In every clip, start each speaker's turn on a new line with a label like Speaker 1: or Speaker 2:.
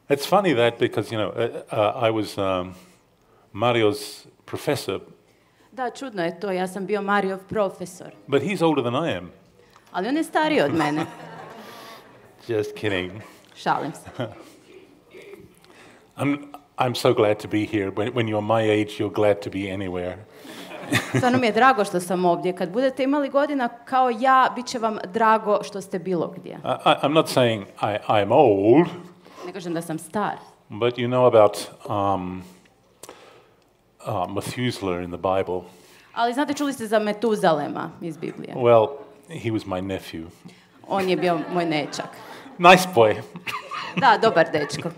Speaker 1: It's funny that because, I was Mario's professor.
Speaker 2: Da, čudno je to, ja sam bio Mariov profesor.
Speaker 1: But he's older than I am.
Speaker 2: Ali on je stariji od mene.
Speaker 1: Just kidding.
Speaker 2: Šalim se.
Speaker 1: I'm so glad to be here. When you're my age, you're glad to be anywhere.
Speaker 2: Stvarno mi je drago što sam ovdje. Kad budete imali godina kao ja, bit će vam drago što ste bilo gdje.
Speaker 1: I'm not saying I'm old.
Speaker 2: Ne kažem da sam star.
Speaker 1: But you know about Methuselah in the Bible.
Speaker 2: Ali znate, čuli ste za Metuzalema iz Biblije.
Speaker 1: Well, he was my nephew.
Speaker 2: On je bio moj nečak.
Speaker 1: Nice boy.
Speaker 2: Da, dobar dečko.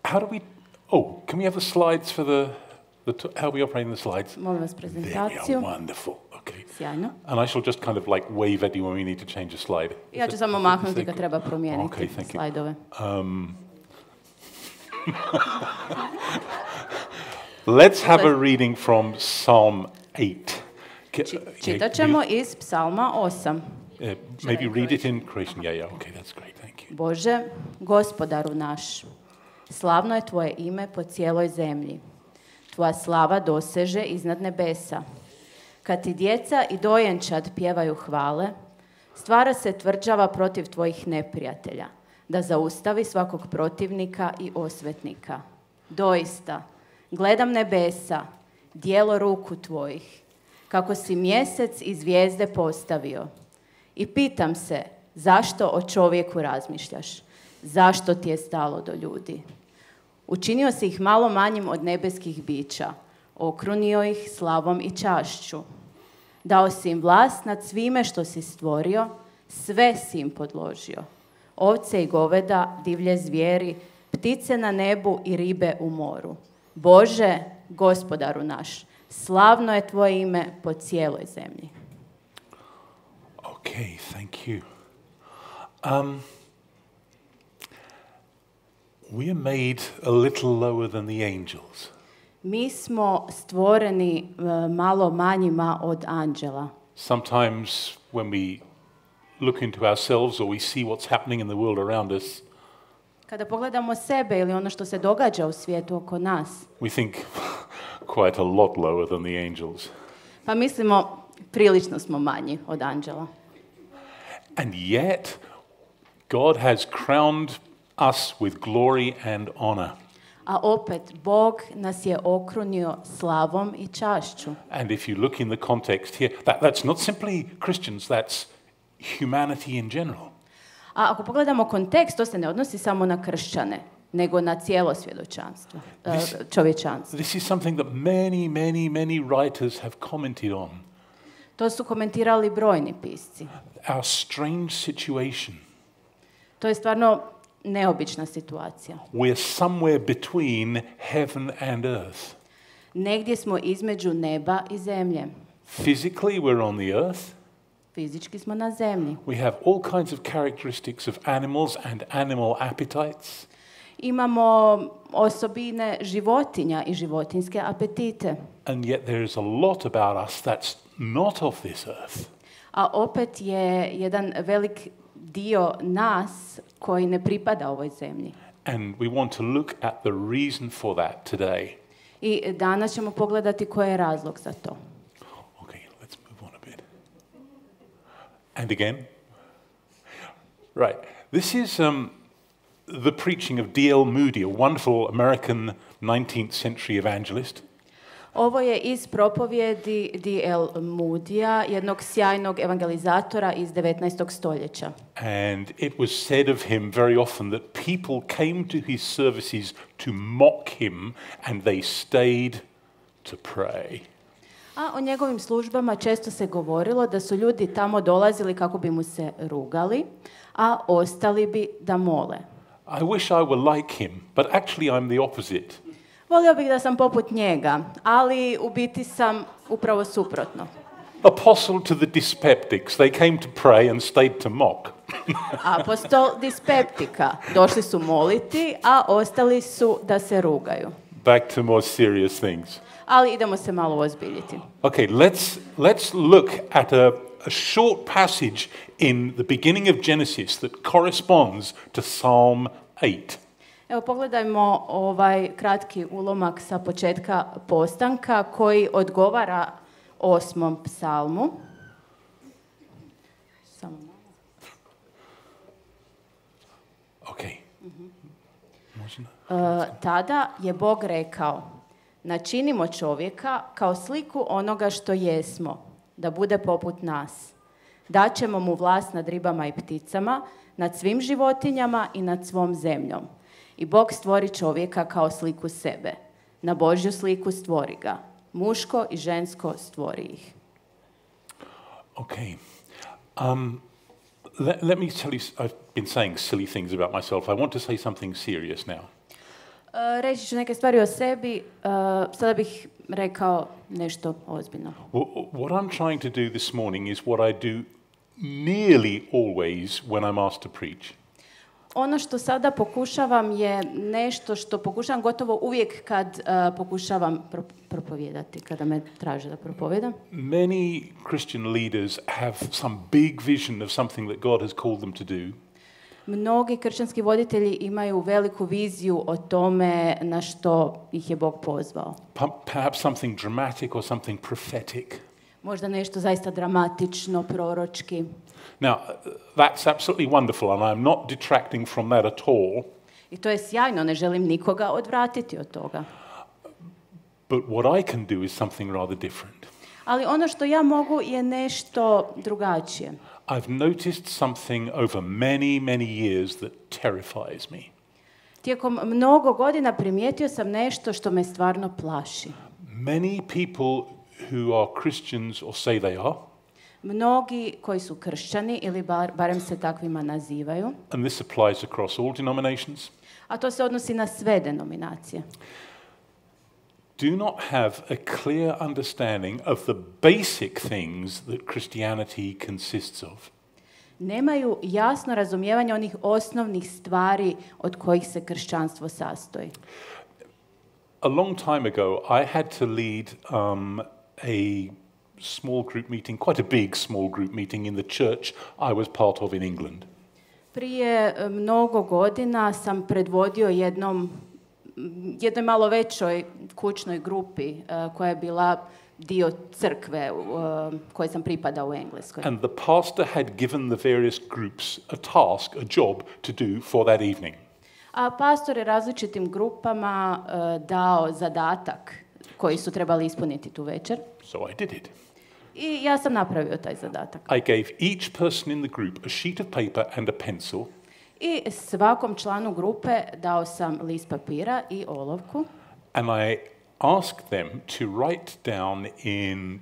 Speaker 1: How do we... Oh, can we have the slides for the how are we operating the slides?
Speaker 2: Molim vas prezentaciju.
Speaker 1: They are wonderful. Okay.
Speaker 2: Sjajno.
Speaker 1: And I shall just kind of like wave at you when we need to change a slide.
Speaker 2: Ja ću samo mahnuti kad treba promijeniti slajdove.
Speaker 1: Let's have a reading from Psalm 8.
Speaker 2: Čitat ćemo iz Psalma 8.
Speaker 1: Maybe read it in Croatian. Yeah, okay, that's great, thank you.
Speaker 2: Bože, gospodaru naš, slavno je tvoje ime po cijeloj zemlji. Tvoja slava doseže iznad nebesa. Kad ti djeca i dojenčad pjevaju hvale, stvara se tvrđava protiv tvojih neprijatelja, da zaustavi svakog protivnika i osvetnika. Doista, gledam nebesa, djelo ruku tvojih, kako si mjesec i zvijezde postavio. I pitam se, zašto o čovjeku razmišljaš? Zašto ti je stalo do ljudi? Učinio si ih malo manjim od nebeskih bića, okrunio ih slavom i čašću. Dao si im vlast nad svime što si stvorio, sve si im podložio. Ovce i goveda, divlje zvijeri, ptice na nebu i ribe u moru. Bože, gospodaru naš, slavno je tvoje ime po cijeloj zemlji.
Speaker 1: Okay, thank you. We are made a little lower than the angels.
Speaker 2: Mi smo stvoreni malo manjima od anđela.
Speaker 1: Sometimes when we look into ourselves or we see what's happening in the world around us,
Speaker 2: kada pogledamo sebe ili ono što se događa u svijetu oko nas,
Speaker 1: we think quite a lot lower than the angels.
Speaker 2: Pa mislimo, prilično smo manji od anđela.
Speaker 1: And yet, God has crowned us with glory and honor.
Speaker 2: A opet, Bog nas je okrunio slavom i čašću.
Speaker 1: And if you look in the context here, that's not simply Christians, that's humanity in general.
Speaker 2: A ako pogledamo kontekst, to se ne odnosi samo na kršćane, nego na cijelo svjedočanstvo, čovječanstvo.
Speaker 1: This is something that many writers have commented on.
Speaker 2: To su komentirali brojni pisci.
Speaker 1: Our strange situation.
Speaker 2: To je stvarno neobična situacija.
Speaker 1: We're somewhere between heaven and earth.
Speaker 2: Negdje smo između neba i zemlje.
Speaker 1: Physically we're on the earth.
Speaker 2: Fizički smo na zemlji.
Speaker 1: We have all kinds of characteristics of animals and animal appetites.
Speaker 2: Imamo osobine životinja i životinjske apetite.
Speaker 1: And yet there is a lot about us that's not of this earth.
Speaker 2: A opet je jedan velik dio nas koji ne pripada ovoj zemlji.
Speaker 1: And we want to look at the reason for that today.
Speaker 2: I danas ćemo pogledati koji je razlog za to.
Speaker 1: Okay, let's move on And again. Right. This is the preaching of D.L. Moody, a wonderful American 19th century evangelist.
Speaker 2: Ovo je iz propovjedi D.L. Moodyja, jednog sjajnog evangelizatora iz 19. stoljeća.
Speaker 1: And it was said of him very often that people came to his services to mock him and they stayed to pray.
Speaker 2: A o njegovim službama često se govorilo da su ljudi tamo dolazili kako bi mu se rugali, a ostali bi da mole.
Speaker 1: I wish I were like him, but actually I'm the opposite.
Speaker 2: Volio bih da sam poput njega, ali u biti sam upravo suprotno.
Speaker 1: Apostle to the dyspeptics, they came to pray and stayed to mock.
Speaker 2: Apostol dispeptika, došli su moliti, a ostali su da se rugaju.
Speaker 1: Back to more serious things.
Speaker 2: Ali idemo se malo ozbiljiti.
Speaker 1: Okay, let's look at a short passage in the beginning of Genesis that corresponds to Psalm 8.
Speaker 2: Evo pogledajmo ovaj kratki ulomak sa početka postanka koji odgovara 8. psalmu. Samo
Speaker 1: Okay.
Speaker 2: Tada je Bog rekao: načinimo čovjeka kao sliku onoga što jesmo, da bude poput nas. Daćemo mu vlast nad ribama i pticama, nad svim životinjama i nad svom zemljom. I Bog stvori čovjeka kao sliku sebe. Na Božju sliku stvori ga. Muško i žensko stvori ih.
Speaker 1: Okay. Let me tell you, I've been saying silly things about myself. I want to say something serious now.
Speaker 2: Reći ću neke stvari o sebi, sada bih rekao nešto ozbiljno.
Speaker 1: What I'm trying to do this morning is what I do nearly always when I'm asked to preach.
Speaker 2: Ono što sada pokušavam je nešto što pokušavam gotovo uvijek kad pokušavam propovijedati, kada me traže da propovijedam.
Speaker 1: Many Christian leaders have some big vision of something that God has called them to do.
Speaker 2: Mnogi kršćanski voditelji imaju veliku viziju o tome na što ih je Bog pozvao.
Speaker 1: Perhaps something dramatic or something prophetic.
Speaker 2: Možda nešto zaista dramatično, proročki.
Speaker 1: Now, that's absolutely wonderful, and I'm not detracting from that at all.
Speaker 2: I to je sjajno, ne želim nikoga odvratiti od toga.
Speaker 1: But what I can do is something rather different.
Speaker 2: Ali ono što ja mogu je nešto drugačije.
Speaker 1: I've noticed something over many, many years that terrifies me.
Speaker 2: Tijekom mnogo godina primijetio sam nešto što me stvarno plaši.
Speaker 1: Many people who are Christians or say they are.
Speaker 2: Mnogi koji su kršćani ili barem se takvima nazivaju.
Speaker 1: And this applies across all denominations.
Speaker 2: A to se odnosi na sve denominacije.
Speaker 1: Do not have a clear understanding of the basic things that Christianity consists of.
Speaker 2: Nemaju jasno razumijevanje onih osnovnih stvari od kojih se kršćanstvo sastoji.
Speaker 1: A long time ago, I had to lead a small group meeting, quite a big small group meeting in the church I was part of in England.
Speaker 2: Prije mnogo godina sam predvodio jednoj malo većoj kućnoj grupi koja je bila dio crkve koje sam pripadao u Engleskoj.
Speaker 1: And the pastor had given the various groups a task, a job to do for that evening.
Speaker 2: A pastor je različitim grupama dao zadatak koji su trebali ispuniti tu večer.
Speaker 1: So I did it.
Speaker 2: I ja sam napravio taj zadatak.
Speaker 1: I gave each person in the group a sheet of paper and a pencil.
Speaker 2: I svakom članu grupe dao sam list papira i olovku.
Speaker 1: And I asked them to write down in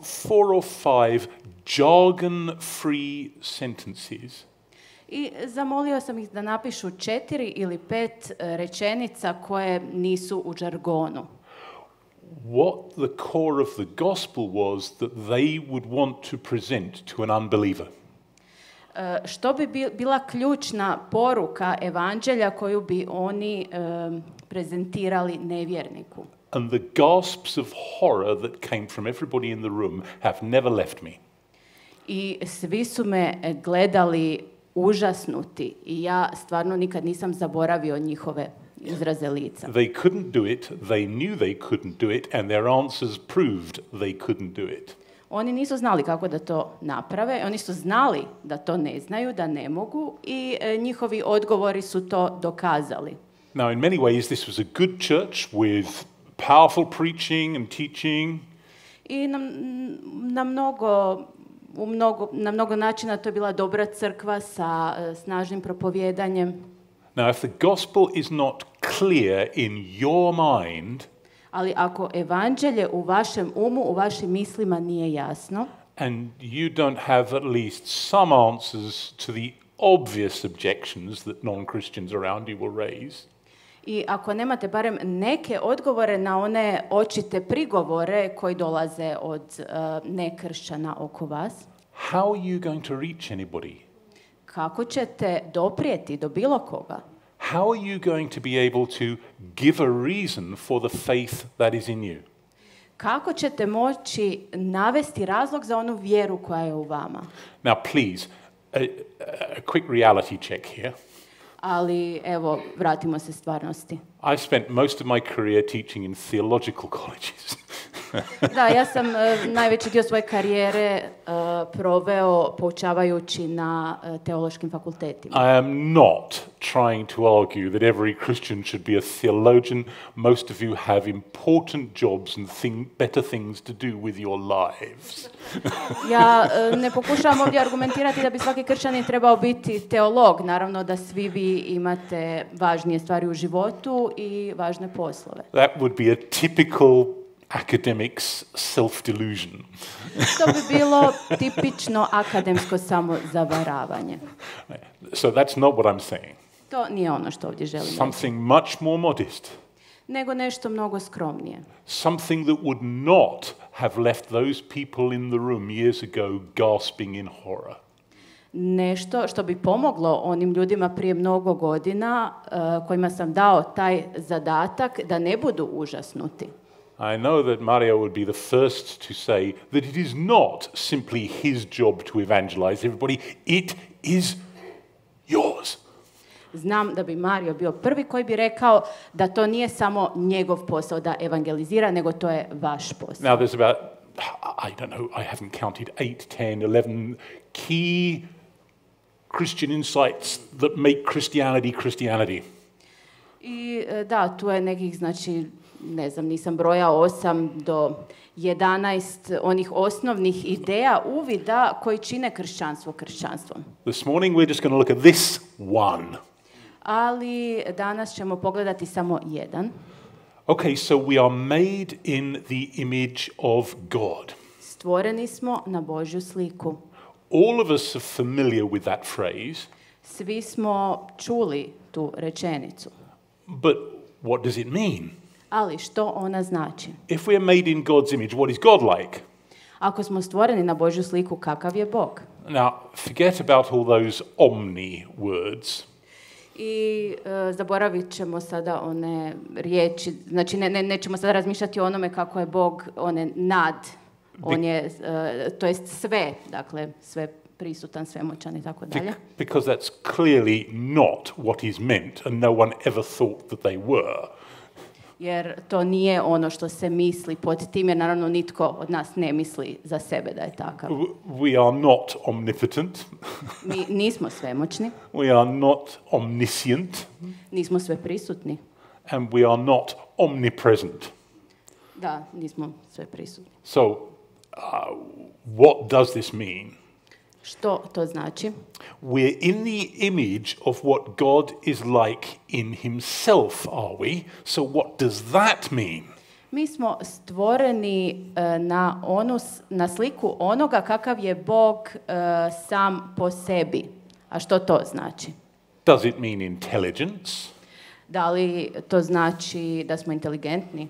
Speaker 1: 4 or 5 jargon-free sentences.
Speaker 2: I zamolio sam ih da napišu 4 ili 5 rečenica koje nisu u žargonu.
Speaker 1: What the core of the gospel was that they would want to present to an unbeliever.
Speaker 2: Što bi bila ključna poruka evanđelja koju bi oni prezentirali nevjerniku?
Speaker 1: And the gasps of horror that came from everybody in the room have never left me.
Speaker 2: I svi su me gledali užasnuti i ja stvarno nikad nisam zaboravio njihove izraze lica.
Speaker 1: They couldn't do it, they knew they couldn't do it, and their answers proved they couldn't do it.
Speaker 2: Oni nisu znali kako da to naprave, oni su znali da to ne znaju, da ne mogu i njihovi odgovori su to dokazali.
Speaker 1: Now, in many ways, this was a good church with powerful preaching and teaching.
Speaker 2: I na mnogo načina to je bila dobra crkva sa snažnim propovjedanjem.
Speaker 1: Now, if the gospel is not clear in your mind,
Speaker 2: ali ako evanđelje u vašem umu, u vašim mislima nije jasno,
Speaker 1: and you don't have at least some answers to the obvious objections that non-Christians around you will raise,
Speaker 2: i ako nemate barem neke odgovore na one očite prigovore koji dolaze od nekršćana oko vas,
Speaker 1: how are you going to reach anybody?
Speaker 2: kako ćete doprijeti do bilo koga?
Speaker 1: How are you going to be able to give a reason for the faith that is in you?
Speaker 2: Kako ćete moći navesti razlog za onu vjeru koja je u vama?
Speaker 1: Now, please, a quick reality check here.
Speaker 2: Ali, evo, vratimo se stvarnosti.
Speaker 1: I've spent most of my career teaching in theological colleges.
Speaker 2: Da, ja sam najveći dio svoje karijere proveo poučavajući na teološkim fakultetima.
Speaker 1: I am not trying to argue that every Christian should be a theologian. Most of you have important jobs and better things to do with your lives.
Speaker 2: Ja ne pokušavam ovdje argumentirati da bi svaki kršćanin trebao biti teolog. Naravno da svi vi imate važnije stvari u životu i važne poslove.
Speaker 1: That would be a typical academic's self-delusion.
Speaker 2: To bi bilo tipično akademsko samozavaravanje.
Speaker 1: So that's not what I'm saying.
Speaker 2: To nije ono što ovdje želim reći.
Speaker 1: Something much more modest.
Speaker 2: Nego nešto mnogo skromnije.
Speaker 1: Something that would not have left those people in the room years ago gasping in horror.
Speaker 2: Nešto što bi pomoglo onim ljudima prije mnogo godina kojima sam dao taj zadatak da ne budu užasnuti.
Speaker 1: I know that Mario would be the first to say that it is not simply his job to evangelize everybody, it is yours.
Speaker 2: Znam da bi Mario bio prvi koji bi rekao da to nije samo njegov posao da evangelizira, nego to je vaš posao.
Speaker 1: Now there's about, I don't know, I haven't counted, 8, 10, 11 key Christian insights that make Christianity Christianity.
Speaker 2: I da, tu je nekih, znači, ne znam, nisam brojao 8 do 11 onih osnovnih ideja, uvida koji čine kršćanstvo kršćanstvom.
Speaker 1: This morning we're just going to look at this one.
Speaker 2: Ali danas ćemo pogledati samo jedan.
Speaker 1: Okay, so we are made in the image of God.
Speaker 2: Stvoreni smo na Božju sliku.
Speaker 1: All of us are familiar with that phrase.
Speaker 2: Svi smo čuli tu rečenicu.
Speaker 1: But what does it mean?
Speaker 2: Ali što ona znači?
Speaker 1: If we are made in God's image, what is God like?
Speaker 2: Ako smo stvoreni na Božju sliku, kakav je Bog?
Speaker 1: Now, forget about all those omni words.
Speaker 2: I zaboravit ćemo sada one riječi, znači nećemo sada razmišljati o onome kako je Bog, on je nad, on je, to jest sve, dakle sve prisutan, svemoćan i tako dalje.
Speaker 1: Because that's clearly not what is meant, and no one ever thought that they were.
Speaker 2: Jer to nije ono što se misli pod tim, jer naravno nitko od nas ne misli za sebe da je takav.
Speaker 1: We are not omnipotent.
Speaker 2: Mi nismo svemoćni.
Speaker 1: We are not omniscient.
Speaker 2: Nismo sve prisutni.
Speaker 1: And we are not omnipresent.
Speaker 2: Da, nismo sve prisutni.
Speaker 1: So, what does this mean?
Speaker 2: Što to znači?
Speaker 1: We're in the image of what God is like in himself, are we? So what does that mean?
Speaker 2: Mi smo stvoreni na sliku onoga kakav je Bog sam po sebi. A što to znači?
Speaker 1: Does it mean intelligence?
Speaker 2: Da li to znači da smo inteligentni?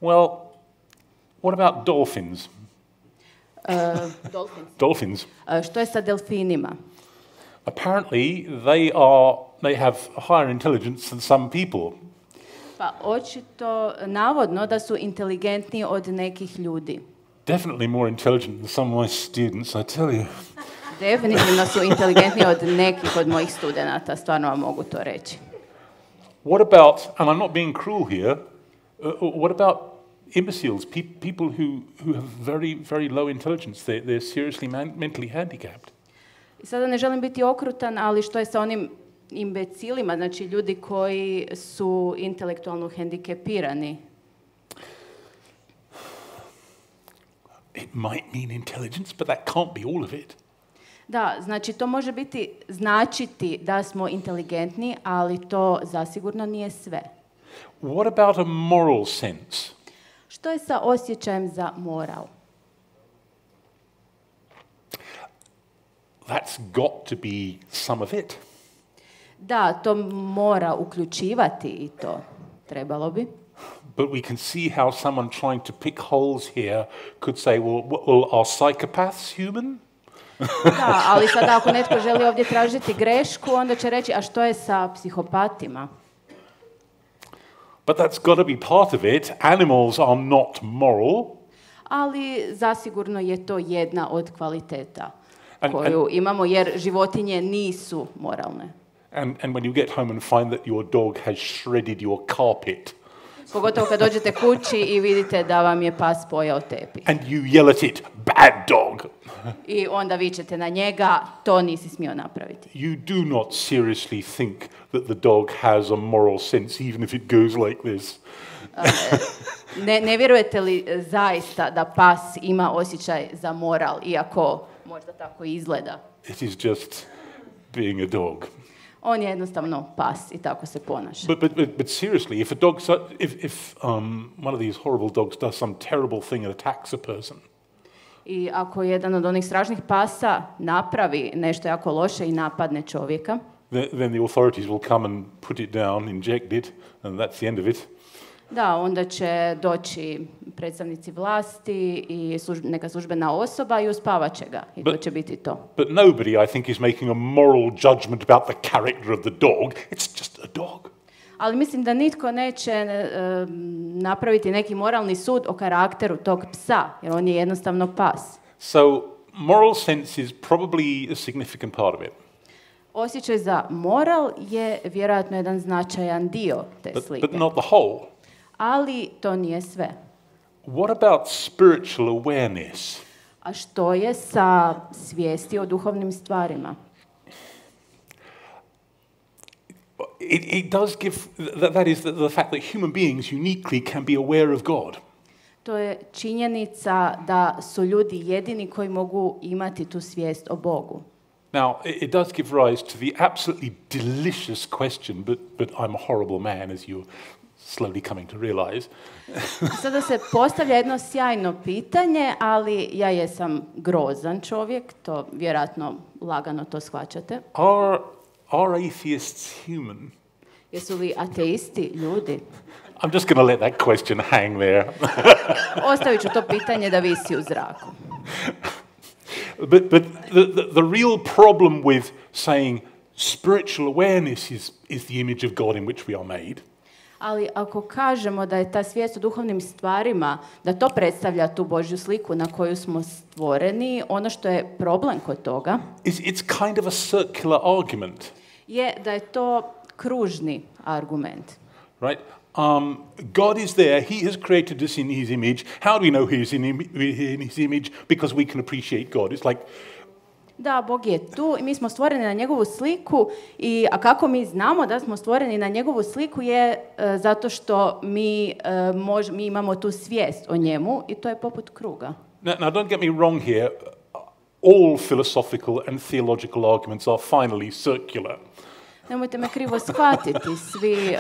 Speaker 1: Well, what about dolphins? Dolphins.
Speaker 2: Što je sa delfinima?
Speaker 1: Apparently, they have higher intelligence than some people.
Speaker 2: Pa očito, navodno da su inteligentniji od nekih ljudi.
Speaker 1: Definitely more intelligent than some of my students, I tell you.
Speaker 2: Definitivno su inteligentniji od nekih od mojih studenata, stvarno vam mogu to reći.
Speaker 1: What about, and I'm not being cruel here, what about imbeciles, people who have very low intelligence. They're seriously mentally handicapped.
Speaker 2: I sada ne želim biti okrutan, ali što je sa onim imbecilima, znači ljudi koji su intelektualno hendikepirani?
Speaker 1: It might mean intelligence, but that can't be all of it.
Speaker 2: Da, znači to može značiti da smo inteligentni, ali to zasigurno nije sve.
Speaker 1: What about a moral sense?
Speaker 2: Što je sa osjećajem za moral?
Speaker 1: That's got to be some of it.
Speaker 2: Da, to mora uključivati i to. Trebalo bi.
Speaker 1: But we can see how someone trying to pick holes here could say, well, are psychopaths human?
Speaker 2: Da, ali sada ako netko želi ovdje tražiti grešku, onda će reći, a što je sa psihopatima?
Speaker 1: But that's got to be part of it. Animals are not moral.
Speaker 2: Ali zasigurno je to jedna od kvaliteta koju imamo, jer životinje nisu moralne.
Speaker 1: And when you get home and find that your dog has shredded your carpet.
Speaker 2: Pogotovo kad dođete kući i vidite da vam je pas pojeo tepih.
Speaker 1: And you yell at it, bad dog.
Speaker 2: I onda vičete na njega, to nisi smio napraviti.
Speaker 1: You do not seriously think that the dog has a moral sense, even if it goes like this.
Speaker 2: Ne vjerujete li zaista da pas ima osjećaj za moral, iako možda tako izgleda?
Speaker 1: It is just being a dog.
Speaker 2: On je jednostavno pas i tako se ponaša.
Speaker 1: But seriously, if a dog, if one of these horrible dogs does some terrible thing and attacks a person.
Speaker 2: I ako jedan od onih strašnih pasa napravi nešto jako loše i napadne čovjeka,
Speaker 1: then the authorities will come and put it down, inject it, and that's the end of it.
Speaker 2: Da, onda će doći predstavnici vlasti i neka službena osoba i uspavat će ga. I to će biti to.
Speaker 1: But nobody, I think, is making a moral judgment about the character of the dog. It's just a dog.
Speaker 2: Ali mislim da nitko neće napraviti neki moralni sud o karakteru tog psa, jer on je jednostavno pas.
Speaker 1: So, moral sense is probably a significant part of it.
Speaker 2: Osjećaj za moral je vjerojatno jedan značajan dio te slike.
Speaker 1: But not the whole.
Speaker 2: Ali to nije sve.
Speaker 1: What about spiritual awareness?
Speaker 2: A što je sa svijesti o duhovnim stvarima?
Speaker 1: It does give, that is the fact that human beings uniquely can be aware of God.
Speaker 2: To je činjenica da su ljudi jedini koji mogu imati tu svijest o Bogu.
Speaker 1: Now, it does give rise to the absolutely delicious question, but I'm a horrible man, as you're slowly coming to realize.
Speaker 2: Sada se postavlja jedno sjajno pitanje, ali ja jesam grozan čovjek, to vjerojatno lagano to shvaćate.
Speaker 1: Are atheists human?
Speaker 2: Jesu li ateisti ljudi?
Speaker 1: I'm just going to let that question hang there.
Speaker 2: Ostavit ću to pitanje da visi u zraku.
Speaker 1: But the real problem with saying spiritual awareness is the image of God in which we are made.
Speaker 2: Ali ako kažemo da je ta svijest o duhovnim stvarima, da to predstavlja tu Božju sliku na koju smo stvoreni, ono što je problem kod toga
Speaker 1: it's kind of a circular argument.
Speaker 2: Je da je to kružni argument.
Speaker 1: Right? God is there. He has created us in his image. How do we know he is in his image? Because we can appreciate God. It's like,
Speaker 2: da, Bog je tu i mi smo stvoreni na njegovu sliku, a kako mi znamo da smo stvoreni na njegovu sliku je zato što mi imamo tu svijest o njemu i to je poput kruga.
Speaker 1: Now don't get me wrong here. All philosophical and theological arguments are finally circular.
Speaker 2: Nemojte me krivo shvatiti, svi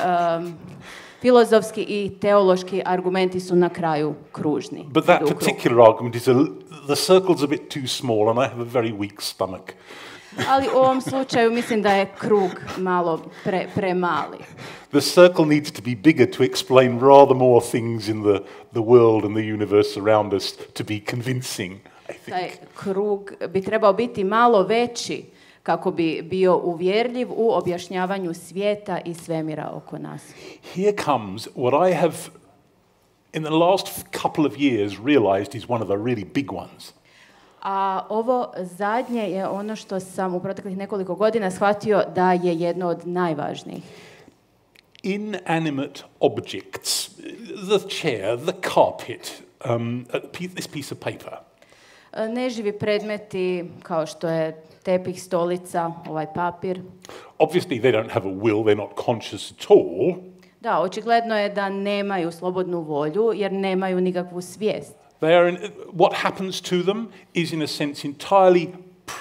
Speaker 2: filozofski i teološki argumenti su na kraju kružni.
Speaker 1: But that particular argument is the circle's a bit too small and I have a very weak stomach.
Speaker 2: Ali u ovom slučaju mislim da je krug malo premali.
Speaker 1: The circle needs to be bigger to explain rather more things in the world and the universe around us to be convincing, I think.
Speaker 2: Taj krug bi trebao biti malo veći kako bi bio uvjerljiv u objašnjavanju svijeta i svemira oko nas.
Speaker 1: Here comes what I have in the last couple of years realized is one of the really big ones.
Speaker 2: A ovo zadnje je ono što sam u proteklih nekoliko godina shvatio da je jedno od najvažnijih.
Speaker 1: inanimate objects, the chair, the carpet, this piece of paper.
Speaker 2: Neživi predmeti kao što je tepih, stolica, ovaj papir.
Speaker 1: Obviously they don't have a will, they're not conscious at all.
Speaker 2: Da, očigledno je da nemaju slobodnu volju jer nemaju nikakvu svijest.
Speaker 1: What happens to them is in a sense entirely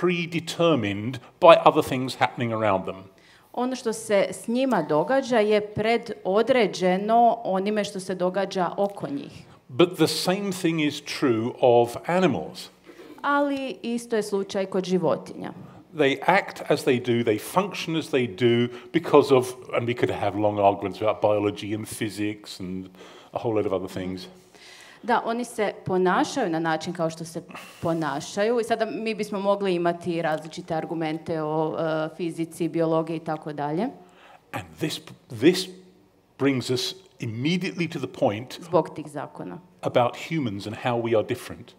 Speaker 1: predetermined by other things happening around them.
Speaker 2: Ono što se s njima događa je predodređeno onime što se događa oko njih.
Speaker 1: But the same thing is true of animals.
Speaker 2: Ali isto je slučaj kod životinja.
Speaker 1: They act as they do, they function as they do because of, and we could have long arguments about biology and physics and a whole lot of other things.
Speaker 2: Da, oni se ponašaju na način kao što se ponašaju i sada mi bismo mogli imati različite argumente o fizici, biologiji i tako dalje.
Speaker 1: And this brings us immediately to the point
Speaker 2: zbog tih zakona.
Speaker 1: About humans and how we are different.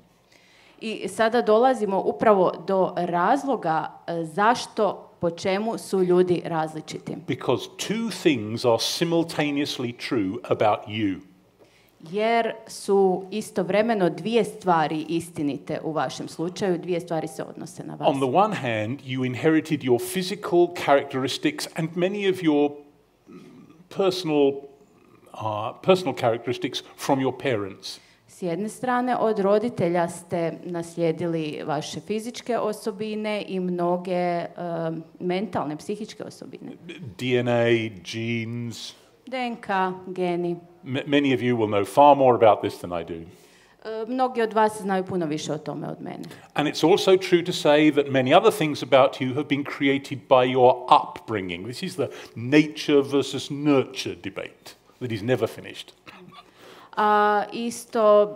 Speaker 2: I sada dolazimo upravo do razloga zašto, po čemu su ljudi različiti.
Speaker 1: Because two things are simultaneously true about you.
Speaker 2: Jer su istovremeno dvije stvari istinite u vašem slučaju, dvije stvari se odnose na vas.
Speaker 1: On the one hand, you inherited your physical characteristics and many of your personal characteristics from your parents.
Speaker 2: S jedne strane, od roditelja ste naslijedili vaše fizičke osobine i mnoge mentalne, psihičke osobine.
Speaker 1: DNA, genes.
Speaker 2: DNK, geni.
Speaker 1: Many of you will know far more about this than I do.
Speaker 2: Mnogi od vas znaju puno više o tome od mene.
Speaker 1: And it's also true to say that many other things about you have been created by your upbringing. This is the nature versus nurture debate that is never finished.
Speaker 2: A isto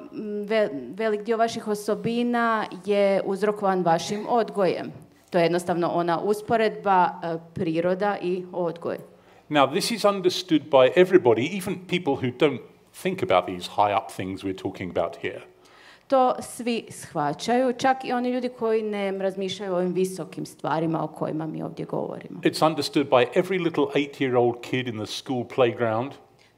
Speaker 2: velik dio vaših osobina je uzrokovan vašim odgojem. To je jednostavno ona usporedba priroda i odgoj.
Speaker 1: Now, this is understood by everybody, even people who don't think about these high up things we're talking about here.
Speaker 2: To svi shvaćaju, čak i oni ljudi koji ne razmišljaju o ovim visokim stvarima o kojima mi ovdje govorimo.
Speaker 1: It's understood by every little 8-year-old kid in the school playground.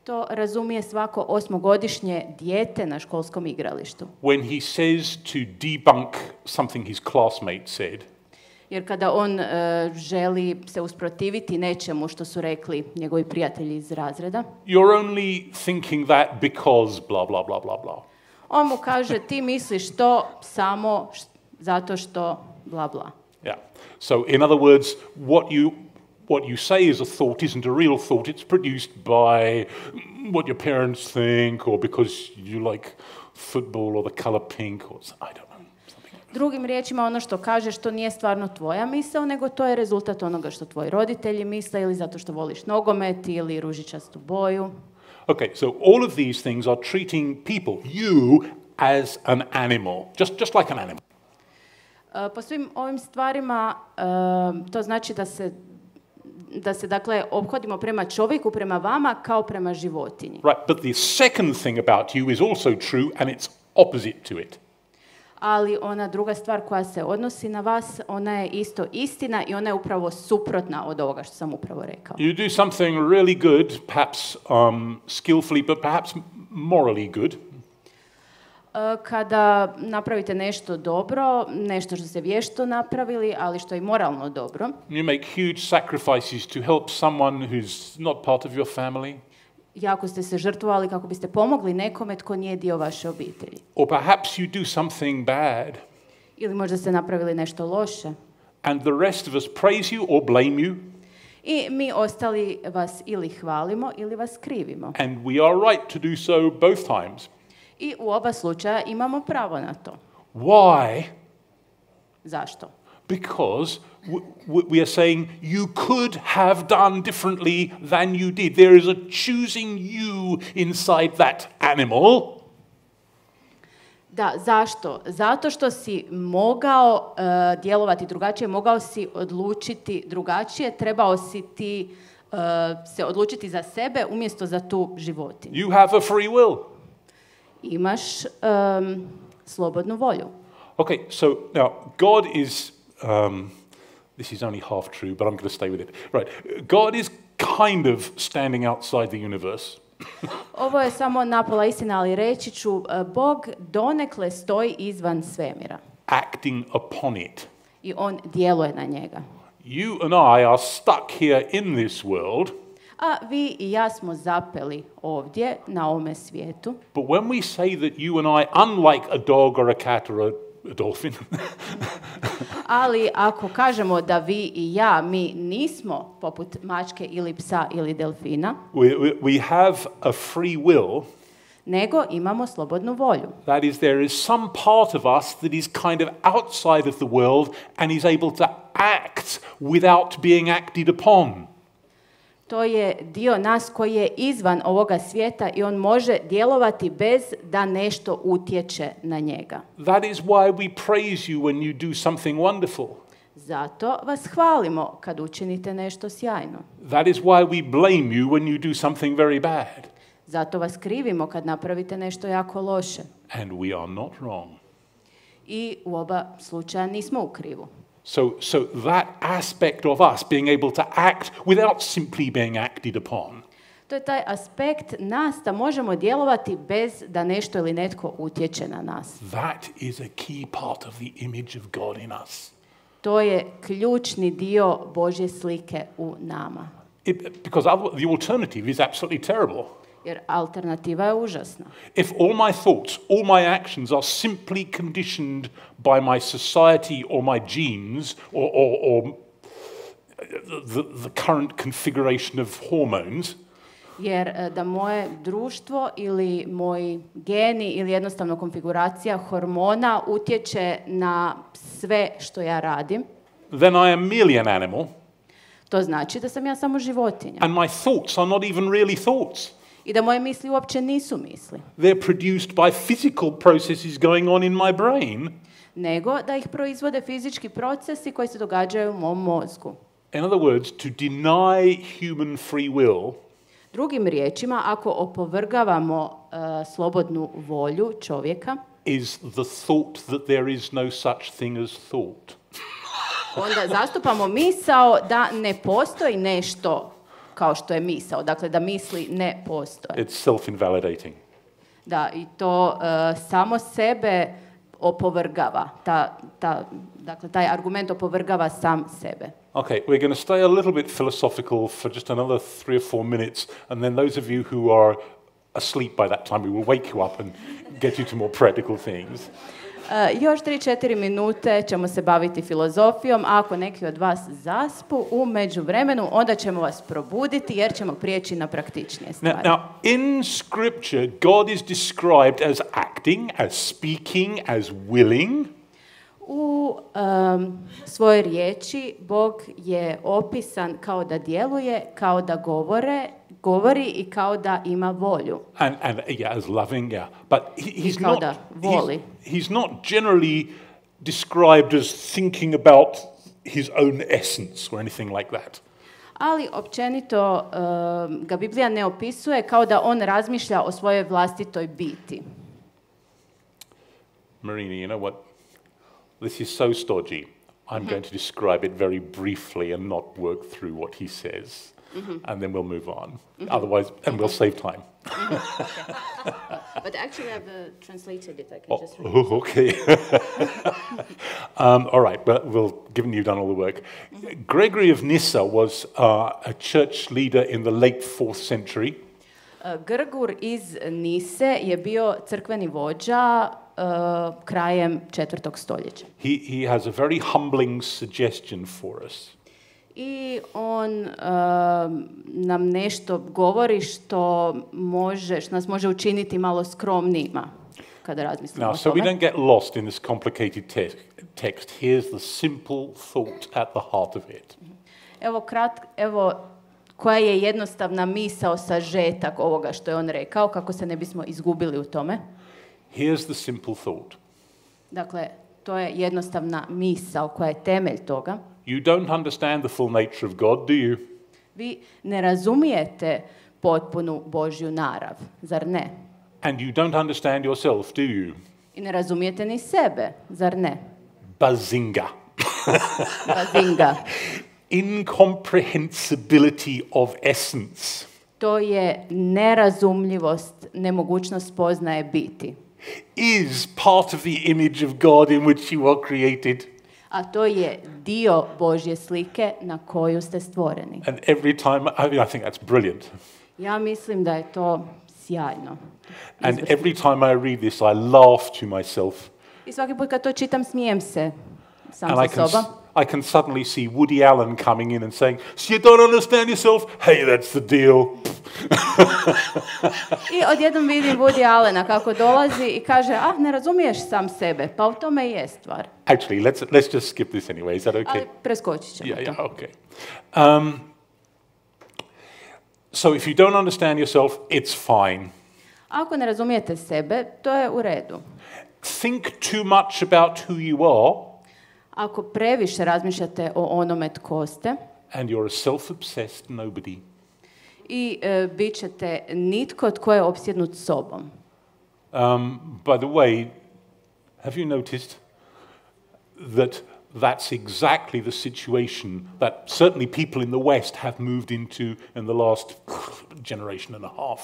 Speaker 2: To razumije svako 8-godišnje dijete na školskom igralištu.
Speaker 1: When he says to debunk something his classmate said.
Speaker 2: Jer kada on želi se usprotiviti nečemu što su rekli njegovi prijatelji iz razreda,
Speaker 1: you're only thinking that because blah, blah, blah, blah, blah.
Speaker 2: On mu kaže, ti misliš to samo zato što bla, bla.
Speaker 1: Yeah. So, in other words, what you say is a thought isn't a real thought. It's produced by what your parents think or because you like football or the color pink or I don't know.
Speaker 2: Drugim riječima, ono što kažeš to nije stvarno tvoja misao, nego to je rezultat onoga što tvoji roditelji misle ili zato što voliš nogomet ili ružičastu boju.
Speaker 1: Okay, so all of these things are treating people, you, as an animal, just like an animal.
Speaker 2: Po svim ovim stvarima to znači da se dakle ophodimo prema čovjeku, prema vama kao prema životinji.
Speaker 1: Right, but the second thing about you is also true and it's opposite to it.
Speaker 2: Ali ona druga stvar koja se odnosi na vas, ona je isto istina i ona je upravo suprotna od ovoga što sam upravo rekao.
Speaker 1: You do something really good, perhaps skillfully, but perhaps morally good.
Speaker 2: Kada napravite nešto dobro, nešto što ste vješto napravili, ali što je moralno dobro.
Speaker 1: You make huge sacrifices to help someone who's not part of your family.
Speaker 2: Jako ste se žrtvovali kako biste pomogli nekome tko nije dio vaše obitelji.
Speaker 1: Or perhaps you do something bad.
Speaker 2: Ili možda ste napravili nešto loše.
Speaker 1: And the rest of us praise you or blame you.
Speaker 2: I mi ostali vas ili hvalimo ili vas krivimo.
Speaker 1: And we are right to do so both times.
Speaker 2: I u oba slučaja imamo pravo na to.
Speaker 1: Why?
Speaker 2: Zašto?
Speaker 1: Because we are saying you could have done differently than you did. There is a choosing you inside that animal.
Speaker 2: Da, zašto? Zato što si mogao djelovati drugačije, mogao si odlučiti drugačije, trebao si ti se odlučiti za sebe umjesto za tu životinju.
Speaker 1: You have a free will.
Speaker 2: Imaš slobodnu volju.
Speaker 1: Okay, so now God is, this is only half true, but I'm going to stay with it. Right, God is kind of standing outside the universe.
Speaker 2: Ovo je samo napola istina, ali reći ću, Bog donekle stoji izvan svemira.
Speaker 1: Acting upon it.
Speaker 2: I on djeluje na njega.
Speaker 1: You and I are stuck here in this world.
Speaker 2: A vi i ja smo zapeli ovdje, na ovome svijetu.
Speaker 1: But when we say that you and I, unlike a dog or a cat or a dolphin,
Speaker 2: Ali ako kažemo da vi i ja, mi nismo poput mačke ili psa ili delfina,
Speaker 1: we have a free will.
Speaker 2: nego imamo slobodnu volju.
Speaker 1: That is, there is some part of us that is kind of outside of the world and is able to act without being acted upon.
Speaker 2: To je dio nas koji je izvan ovoga svijeta i on može djelovati bez da nešto utječe na njega.
Speaker 1: That is why we praise you when you do something wonderful.
Speaker 2: Zato vas hvalimo kad učinite nešto sjajno.
Speaker 1: That is why we blame you when you do something very bad.
Speaker 2: Zato vas krivimo kad napravite nešto jako loše.
Speaker 1: And we are not wrong.
Speaker 2: I u oba slučaja nismo u krivu.
Speaker 1: So that aspect of us being able to act without simply being acted upon.
Speaker 2: To je taj aspekt nas da možemo djelovati bez da nešto ili netko utječe na nas.
Speaker 1: That is a key part of the image of God in us.
Speaker 2: To je ključni dio Božje slike u nama.
Speaker 1: Because the alternative is absolutely terrible.
Speaker 2: Jer alternativa je užasna.
Speaker 1: If all my thoughts, all my actions are simply conditioned by my society or my genes or the current configuration of hormones,
Speaker 2: Jer da moje društvo ili moji geni ili jednostavno konfiguracija hormona utječe na sve što ja radim,
Speaker 1: then I am merely an animal.
Speaker 2: to znači da sam ja samo životinja.
Speaker 1: And my thoughts are not even really thoughts.
Speaker 2: I da moje misli uopće nisu misli.
Speaker 1: They're produced by physical processes going on in my brain.
Speaker 2: Nego da ih proizvode fizički procesi koji se događaju u mom mozgu.
Speaker 1: In other words, to deny human free will
Speaker 2: Drugim riječima, ako opovrgavamo slobodnu volju čovjeka,
Speaker 1: is the thought that there is no such thing as thought.
Speaker 2: onda zastupamo misao da ne postoji nešto kao što je misao. Dakle, da misli ne postoje.
Speaker 1: It's self-invalidating.
Speaker 2: Da, i to samo sebe opovrgava. Dakle, taj argument opovrgava sam sebe.
Speaker 1: Okay, we're going to stay a little bit philosophical for just another 3 or 4 minutes, and then those of you who are asleep by that time, we will wake you up and get you to more practical things.
Speaker 2: Još 3-4 minute ćemo se baviti filozofijom, a ako neki od vas zaspu u međuvremenu, onda ćemo vas probuditi jer ćemo prijeći na praktičnije stvari.
Speaker 1: Now, in Scripture, God is described as acting, as speaking, as willing.
Speaker 2: U svojoj riječi Bog je opisan kao da djeluje, kao da govori i kao da ima volju.
Speaker 1: And yeah, as loving, yeah. But he's not generally described as thinking about his own essence or anything like that.
Speaker 2: Ali općenito ga Biblija ne opisuje kao da on razmišlja o svojoj vlastitoj biti.
Speaker 1: Marini, you know what? This is so stodgy. I'm going to describe it very briefly and not work through what he says. And then we'll move on. Otherwise, and we'll save time.
Speaker 2: But actually I've translated it. I can just read.
Speaker 1: Oh, okay. All right, but given you've done all the work. Gregory of Nyssa was a church leader in the late 4th century.
Speaker 2: Grgur iz Nise je bio crkveni vođa krajem 4. stoljeća.
Speaker 1: He has a very humbling suggestion for us.
Speaker 2: I on nam nešto govori što nas može učiniti malo skromnijima kada razmislimo o
Speaker 1: So
Speaker 2: tome.
Speaker 1: we don't get lost in this complicated text. Here's the simple thought at the heart of it.
Speaker 2: Evo koja je jednostavna misao, sažetak ovoga što je on rekao, kako se ne bismo izgubili u tome.
Speaker 1: Here's the simple thought.
Speaker 2: Dakle, to je jednostavna misao koja je temelj toga.
Speaker 1: You don't understand the full nature of God, do you?
Speaker 2: Vi ne razumijete potpunu Božju narav, zar ne?
Speaker 1: And you don't understand yourself, do you?
Speaker 2: I ne razumijete ni sebe, zar ne?
Speaker 1: Bazinga.
Speaker 2: Bazinga.
Speaker 1: incomprehensibility of essence.
Speaker 2: To je nerazumljivost, nemogućnost spoznaje biti.
Speaker 1: Is part of the image of God in which you are created.
Speaker 2: A to je dio Božje slike na koju ste stvoreni.
Speaker 1: And every time, I think that's brilliant.
Speaker 2: Ja mislim da je to sjajno.
Speaker 1: And every time I read this, I laugh to myself.
Speaker 2: I svaki put kad to čitam, smijem se sam
Speaker 1: And
Speaker 2: sa sobom.
Speaker 1: I can suddenly see Woody Allen coming in and saying, so you don't understand yourself? Hey, that's the deal.
Speaker 2: I odjednom vidim Woody Allena kako dolazi i kaže, ne razumiješ sam sebe, pa u tome i je stvar.
Speaker 1: Actually, let's just skip this anyway. Is that okay?
Speaker 2: Ali preskočit ćemo to.
Speaker 1: Yeah, okay. So if you don't understand yourself, it's fine.
Speaker 2: Ako ne razumijete sebe, to je u redu.
Speaker 1: Think too much about who you are,
Speaker 2: Ako previše razmišljate o onome tko ste,
Speaker 1: and you're a self-obsessed nobody.
Speaker 2: I bit ćete nitko tko je opsjednut sobom.
Speaker 1: By the way, have you noticed that that's exactly the situation that certainly people in the West have moved into in the last generation and a half?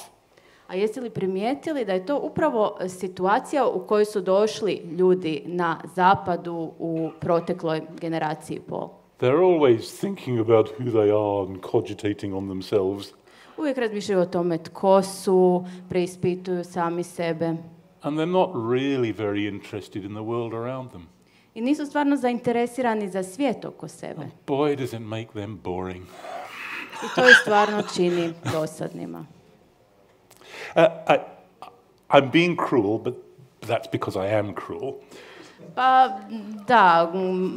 Speaker 2: A jeste li primijetili da je to upravo situacija u kojoj su došli ljudi na zapadu u protekloj generaciji i pol?
Speaker 1: They're always thinking about who they are and cogitating on themselves.
Speaker 2: Uvijek razmišljaju o tome tko su, preispituju sami sebe.
Speaker 1: And they're not really very interested in the world around them.
Speaker 2: I nisu stvarno zainteresirani za svijet oko sebe.
Speaker 1: Boy, does it make them boring.
Speaker 2: I to ih stvarno čini dosadnima.
Speaker 1: I'm being cruel, but that's because I am cruel.
Speaker 2: Pa da,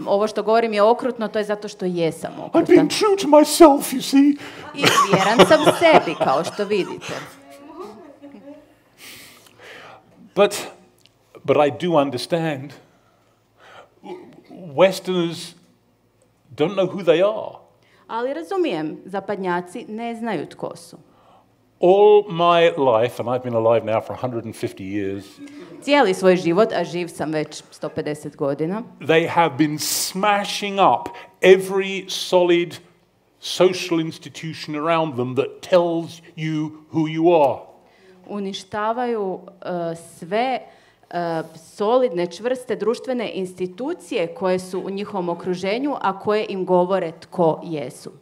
Speaker 2: ovo što govorim je okrutno, to je zato što jesam
Speaker 1: I'm
Speaker 2: okrutan.
Speaker 1: being true to myself, you see.
Speaker 2: I vjeran sam sebi, kao što vidite.
Speaker 1: But I do understand. Westerners don't know who they are.
Speaker 2: Ali razumijem, zapadnjaci ne znaju tko su.
Speaker 1: All my life, and I've been alive now for 150 years,
Speaker 2: Cijeli svoj život, a živ sam već 150 godina,
Speaker 1: they have been smashing up every solid social institution around them that tells you who you are.
Speaker 2: uništavaju sve solidne, čvrste društvene institucije koje su u njihovom okruženju, a koje im govore tko jesu.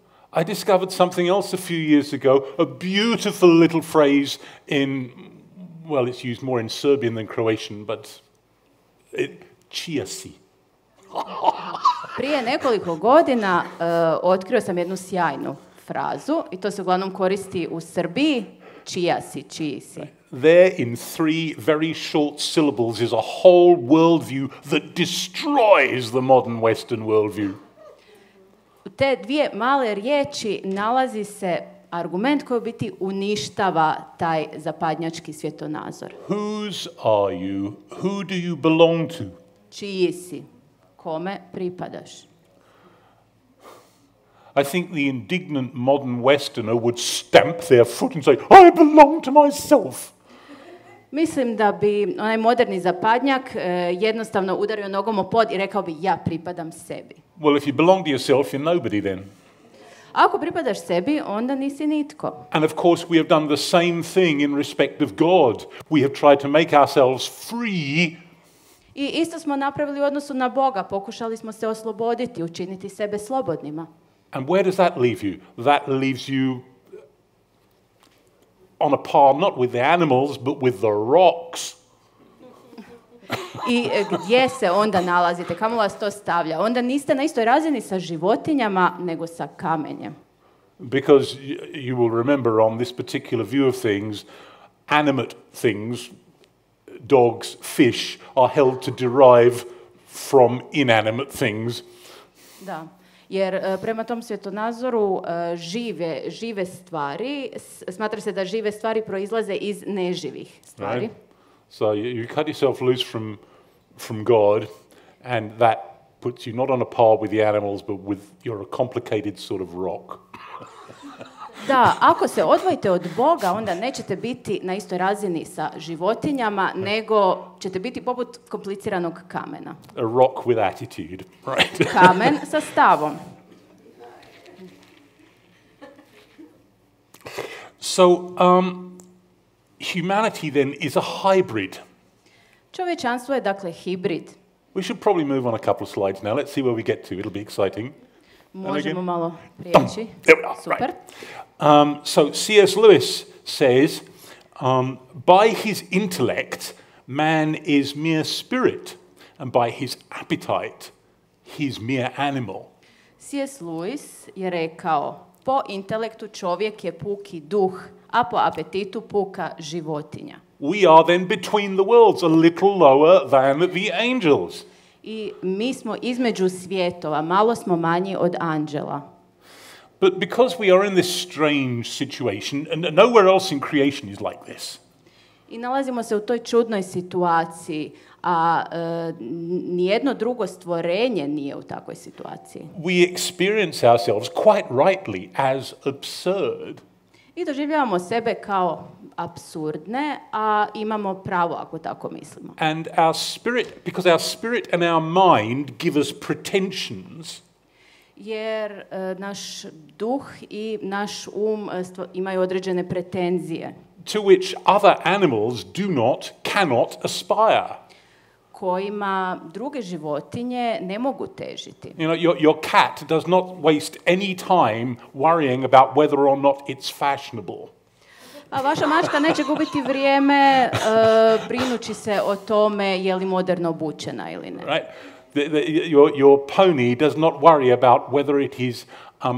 Speaker 1: I discovered something else a few years ago, a beautiful little phrase in, well, it's used more in Serbian than Croatian, but čija si.
Speaker 2: Prije nekoliko godina otkrio sam jednu sjajnu frazu i to se uglavnom koristi u Srbiji. Čija si, čiji si.
Speaker 1: There in 3 very short syllables is a whole worldview that destroys the modern Western worldview.
Speaker 2: U te 2 male riječi nalazi se argument koji u biti uništava taj zapadnjački svjetonazor.
Speaker 1: Whose are you? Who do you belong to?
Speaker 2: Čiji si? Kome pripadaš?
Speaker 1: I think the indignant modern Westerner would stamp their foot and say, I belong to myself.
Speaker 2: Mislim da bi onaj moderni zapadnjak jednostavno udario nogom o pod i rekao bi ja pripadam sebi.
Speaker 1: Well, if you belong to yourself, you're nobody then.
Speaker 2: Ako pripadaš sebi, onda nisi nitko.
Speaker 1: And of course, we have done the same thing in respect of God. We have tried to make ourselves free.
Speaker 2: I isto smo napravili u odnosu na Boga. Pokušali smo se osloboditi, učiniti sebe slobodnima.
Speaker 1: And where does that leave you? That leaves you on a par not with the animals, but with the rocks.
Speaker 2: I gdje se onda nalazite? Kamo vas to stavlja? Onda niste na istoj razini sa životinjama, nego sa kamenjem.
Speaker 1: Because you will remember on this particular view of things, animate things, dogs, fish, are held to derive from inanimate things.
Speaker 2: Da. Jer prema tom svjetonazoru žive stvari, smatra se da žive stvari proizlaze iz neživih stvari.
Speaker 1: Right? So you cut yourself loose from God, and that puts you not on a par with the animals, but with you're a complicated sort of rock.
Speaker 2: Da, ako se odvojite od Boga, onda nećete biti na istoj razini sa životinjama, nego ćete biti poput kompliciranog kamena.
Speaker 1: A rock with attitude, right?
Speaker 2: Kamen sa stavom.
Speaker 1: So, humanity then is a hybrid.
Speaker 2: Čovječanstvo je dakle hibrid.
Speaker 1: We should probably move on a couple of slides now. Let's see where we get to. It'll be exciting.
Speaker 2: Možemo malo prijeći.
Speaker 1: There we are.
Speaker 2: Super.
Speaker 1: Right. So C.S. Lewis says, by his intellect, man is mere spirit, and by his appetite, he's mere animal.
Speaker 2: C.S. Lewis je rekao, po intelektu čovjek je puki duh, a po apetitu puka životinja.
Speaker 1: We are then between the worlds, a little lower than the angels.
Speaker 2: I mi smo između svjetova, malo smo manji od anđela.
Speaker 1: But because we are in this strange situation, and nowhere else in creation is like this.
Speaker 2: I nalazimo se u toj čudnoj situaciji, a nijedno drugo stvorenje nije u takvoj situaciji.
Speaker 1: We experience ourselves quite rightly as absurd.
Speaker 2: I doživljavamo sebe kao apsurdne, a imamo pravo ako tako mislimo.
Speaker 1: And our spirit, because our spirit and our mind give us pretensions.
Speaker 2: Jer naš duh i naš imaju određene pretenzije.
Speaker 1: To which other animals cannot aspire.
Speaker 2: Kojima druge životinje ne mogu težiti.
Speaker 1: You know, your cat does not waste any time worrying about whether or not it's fashionable.
Speaker 2: A vaša mačka neće gubiti vrijeme brinući se o tome je li moderno obučena ili ne.
Speaker 1: Right? Your pony does not worry about whether it is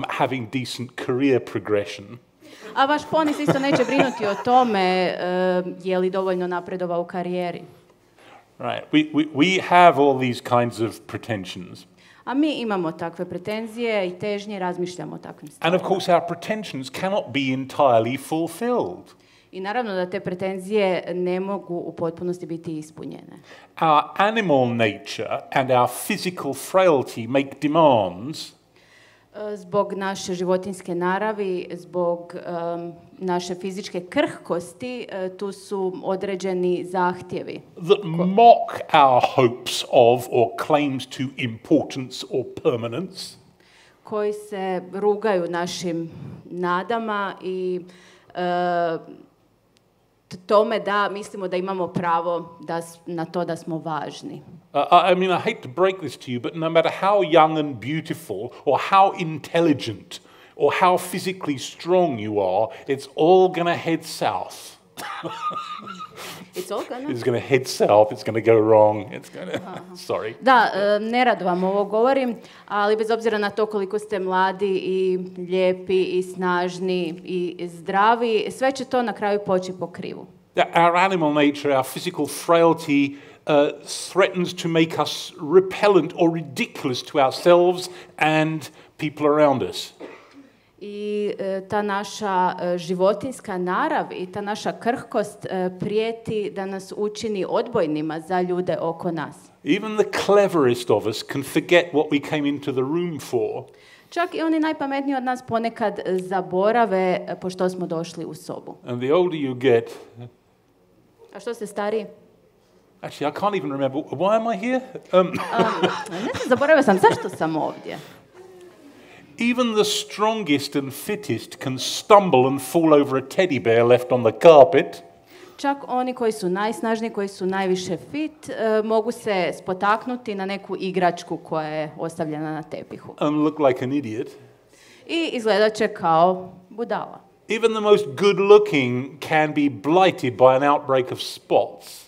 Speaker 1: having decent career progression.
Speaker 2: A vaš poni se isto neće brinuti o tome je li dovoljno napredovao u karijeri.
Speaker 1: Right. We have all these kinds of pretensions.
Speaker 2: A mi imamo takve pretenzije i težnje, razmišljamo o takvim stvarima.
Speaker 1: And of course our pretensions cannot be entirely fulfilled.
Speaker 2: I naravno da te pretenzije ne mogu u potpunosti biti ispunjene.
Speaker 1: Our animal nature and our physical frailty make demands.
Speaker 2: Zbog naše životinjske naravi, zbog naše fizičke krhkosti, tu su određeni zahtjevi.
Speaker 1: That mock our hopes of or claims to importance or permanence.
Speaker 2: Koji se rugaju našim nadama i tome da mislimo da imamo pravo na to da smo važni.
Speaker 1: I mean, I hate to break this to you, but no matter how young and beautiful, or how intelligent, or how physically strong you are, it's all going to head south.
Speaker 2: It's
Speaker 1: going to head south, it's going to go wrong, it's going to... Sorry.
Speaker 2: Da, nerado vam ovo govorim, ali bez obzira na to koliko ste mladi i lijepi i snažni i zdravi, sve će to na kraju poći po krivu.
Speaker 1: Our animal nature, our physical frailty threatens to make us repellent or ridiculous to ourselves and people around us.
Speaker 2: I ta naša životinjska narav i ta naša krhkost prijeti da nas učini odbojnima za ljude oko nas.
Speaker 1: Even the cleverest of us can forget what we came into the room for.
Speaker 2: Čak i oni najpametniji od nas ponekad zaborave pošto smo došli u sobu.
Speaker 1: And the older you get...
Speaker 2: A što ste stariji?
Speaker 1: Actually, I can't even remember. Why am I here?
Speaker 2: Ne znam, zaboravio sam zašto sam ovdje.
Speaker 1: Even the strongest and fittest can stumble and fall over a teddy bear left on the carpet.
Speaker 2: Čak oni koji su najsnažniji, koji su najviše fit, mogu se spotaknuti na neku igračku koja je ostavljena na tepihu.
Speaker 1: And look like an idiot.
Speaker 2: I izgledat će kao budala.
Speaker 1: Even the most good-looking can be blighted by an outbreak of spots.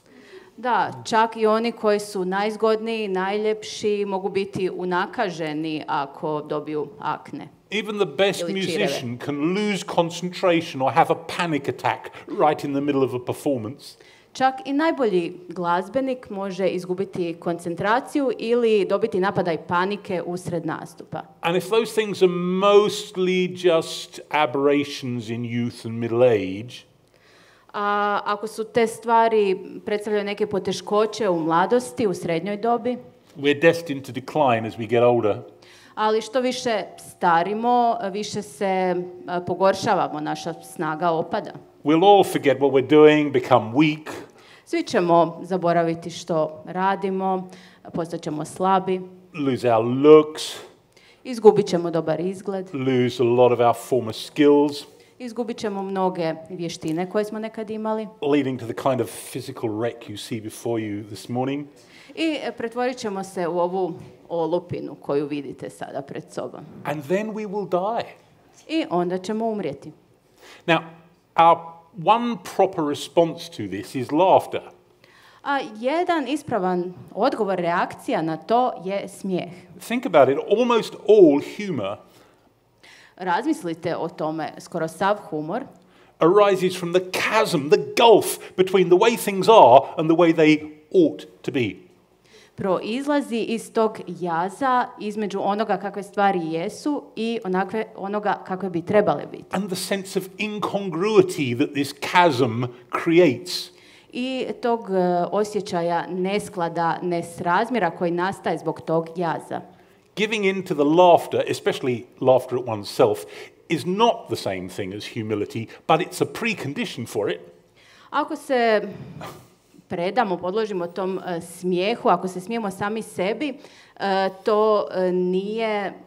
Speaker 2: Da, čak i oni koji su najzgodniji, najljepši, mogu biti unakaženi ako dobiju akne.
Speaker 1: Even the best musician can lose concentration or have a panic attack right in the middle of a performance.
Speaker 2: Čak i najbolji glazbenik može izgubiti koncentraciju ili dobiti napadaj panike usred nastupa.
Speaker 1: And if those things are mostly just aberrations in youth and middle age,
Speaker 2: a ako su te stvari predstavljaju neke poteškoće u mladosti, u srednjoj dobi,
Speaker 1: we're destined to decline as we get older.
Speaker 2: Ali što više starimo, više se pogoršavamo, naša snaga opada.
Speaker 1: We'll all forget what we're doing, become weak.
Speaker 2: Svi ćemo zaboraviti što radimo, postaćemo slabi.
Speaker 1: Lose our looks.
Speaker 2: Izgubit ćemo dobar izgled.
Speaker 1: Lose a lot of our former skills.
Speaker 2: Izgubit ćemo mnoge vještine koje smo nekad imali.
Speaker 1: leading to the kind of physical wreck you see before you this morning.
Speaker 2: I pretvorit ćemo se u ovu olupinu koju vidite sada pred sobom.
Speaker 1: And then we will die.
Speaker 2: I onda ćemo umrijeti.
Speaker 1: Now, our one proper response to this is laughter.
Speaker 2: A jedan ispravan odgovor, reakcija na to je smijeh.
Speaker 1: Think about it, almost all humor
Speaker 2: Razmislite o tome, skoro sav humor
Speaker 1: arises from the chasm, the gulf between the way things are and the way they ought to be.
Speaker 2: proizlazi iz tog jaza između onoga kakve stvari jesu i onoga kakve bi trebale biti.
Speaker 1: And the sense of incongruity that this chasm creates.
Speaker 2: I tog osjećaja nesklada, nesrazmjera koji nastaje zbog tog jaza.
Speaker 1: Giving in to the laughter, especially laughter at oneself, is not the same thing as humility, but it's a precondition for it.
Speaker 2: Ako se predamo, podložimo tom smijehu, ako se smijemo sami sebi,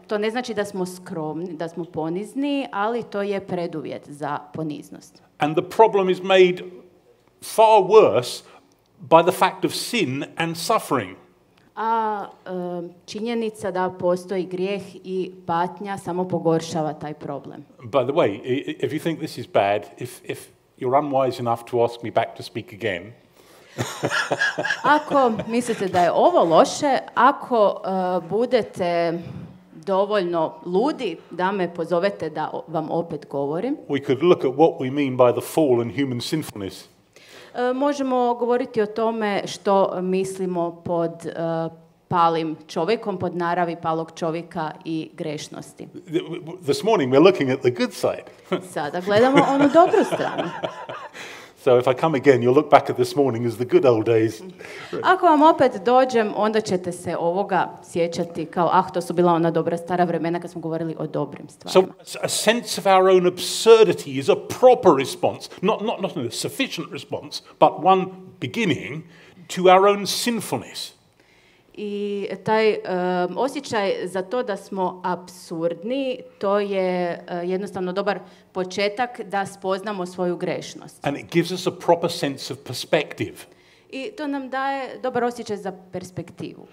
Speaker 2: to ne znači da smo skromni, da smo ponizni, ali to je preduvjet za poniznost.
Speaker 1: And the problem is made far worse by the fact of sin and suffering.
Speaker 2: A činjenica da postoji grijeh i patnja samo pogoršava taj problem.
Speaker 1: By the way, if you think this is bad, if you're unwise enough to ask me back to speak again,
Speaker 2: Ako mislite da je ovo loše, ako budete dovoljno ludi da me pozovete da vam opet govorim,
Speaker 1: we could look at what we mean by the fall and human sinfulness.
Speaker 2: Možemo govoriti o tome što mislimo pod palim čovjekom, pod naravi palog čovjeka i grešnosti.
Speaker 1: This morning we're looking at the good side.
Speaker 2: Sada gledamo onu dobru stranu.
Speaker 1: So if I come again, you'll look back at this morning as the good old days.
Speaker 2: Ako vam opet dođem, onda ćete se ovoga sjećati kao, to su bila ona dobra stara vremena kad smo govorili o dobrim stvarima.
Speaker 1: So a sense of our own absurdity is a proper response, not a sufficient response, but one beginning to our own sinfulness.
Speaker 2: I taj osjećaj za to da smo apsurdni, to je jednostavno dobar početak da spoznamo svoju grešnost.
Speaker 1: And it gives us a proper sense of perspective.
Speaker 2: I to nam daje dobar osjećaj za perspektivu.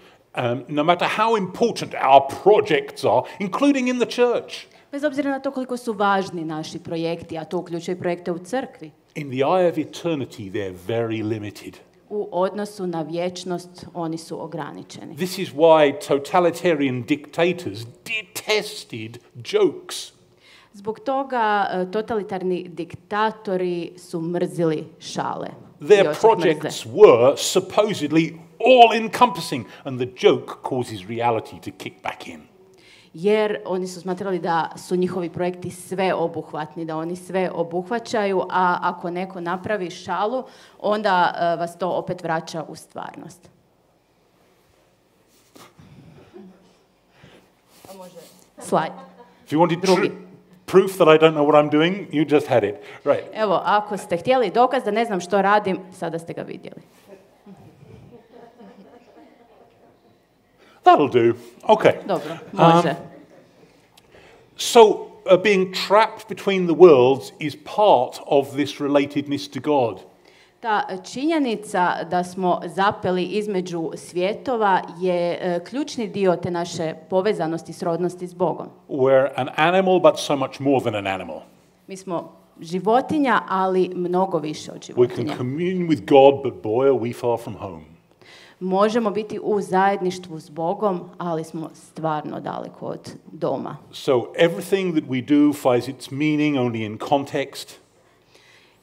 Speaker 1: No matter how important our projects are, including in the church.
Speaker 2: Bez obzira na to koliko su važni naši projekti, a to uključuje i projekte u crkvi.
Speaker 1: In the eye of eternity, they're very limited.
Speaker 2: U odnosu na vječnost oni su ograničeni.
Speaker 1: This is why totalitarian dictators detested jokes.
Speaker 2: Zbog toga totalitarni diktatori su mrzili šale.
Speaker 1: Their projects were supposedly all-encompassing, and the joke causes reality to kick back in.
Speaker 2: Jer oni su smatrali da su njihovi projekti sveobuhvatni, da oni sve obuhvaćaju, a ako neko napravi šalu, onda vas to opet vraća u stvarnost. Slajd.
Speaker 1: If you wanted proof that I don't know what I'm doing, you just had it. Right.
Speaker 2: Evo, ako ste htjeli dokaz da ne znam što radim, sada ste ga vidjeli.
Speaker 1: That'll do. Okay.
Speaker 2: Dobro, može.
Speaker 1: So, being trapped between the worlds is part of this relatedness to God.
Speaker 2: Ta činjenica da smo zapeli između svjetova je ključni dio te naše povezanosti, srodnosti s Bogom.
Speaker 1: We're an animal, but so much more than an animal.
Speaker 2: Mi smo životinja, ali mnogo više od
Speaker 1: We
Speaker 2: životinja.
Speaker 1: can commune with God, but boy, are we far from home.
Speaker 2: Možemo biti u zajedništvu s Bogom, ali smo stvarno daleko od doma.
Speaker 1: So everything that we do finds its meaning only in context.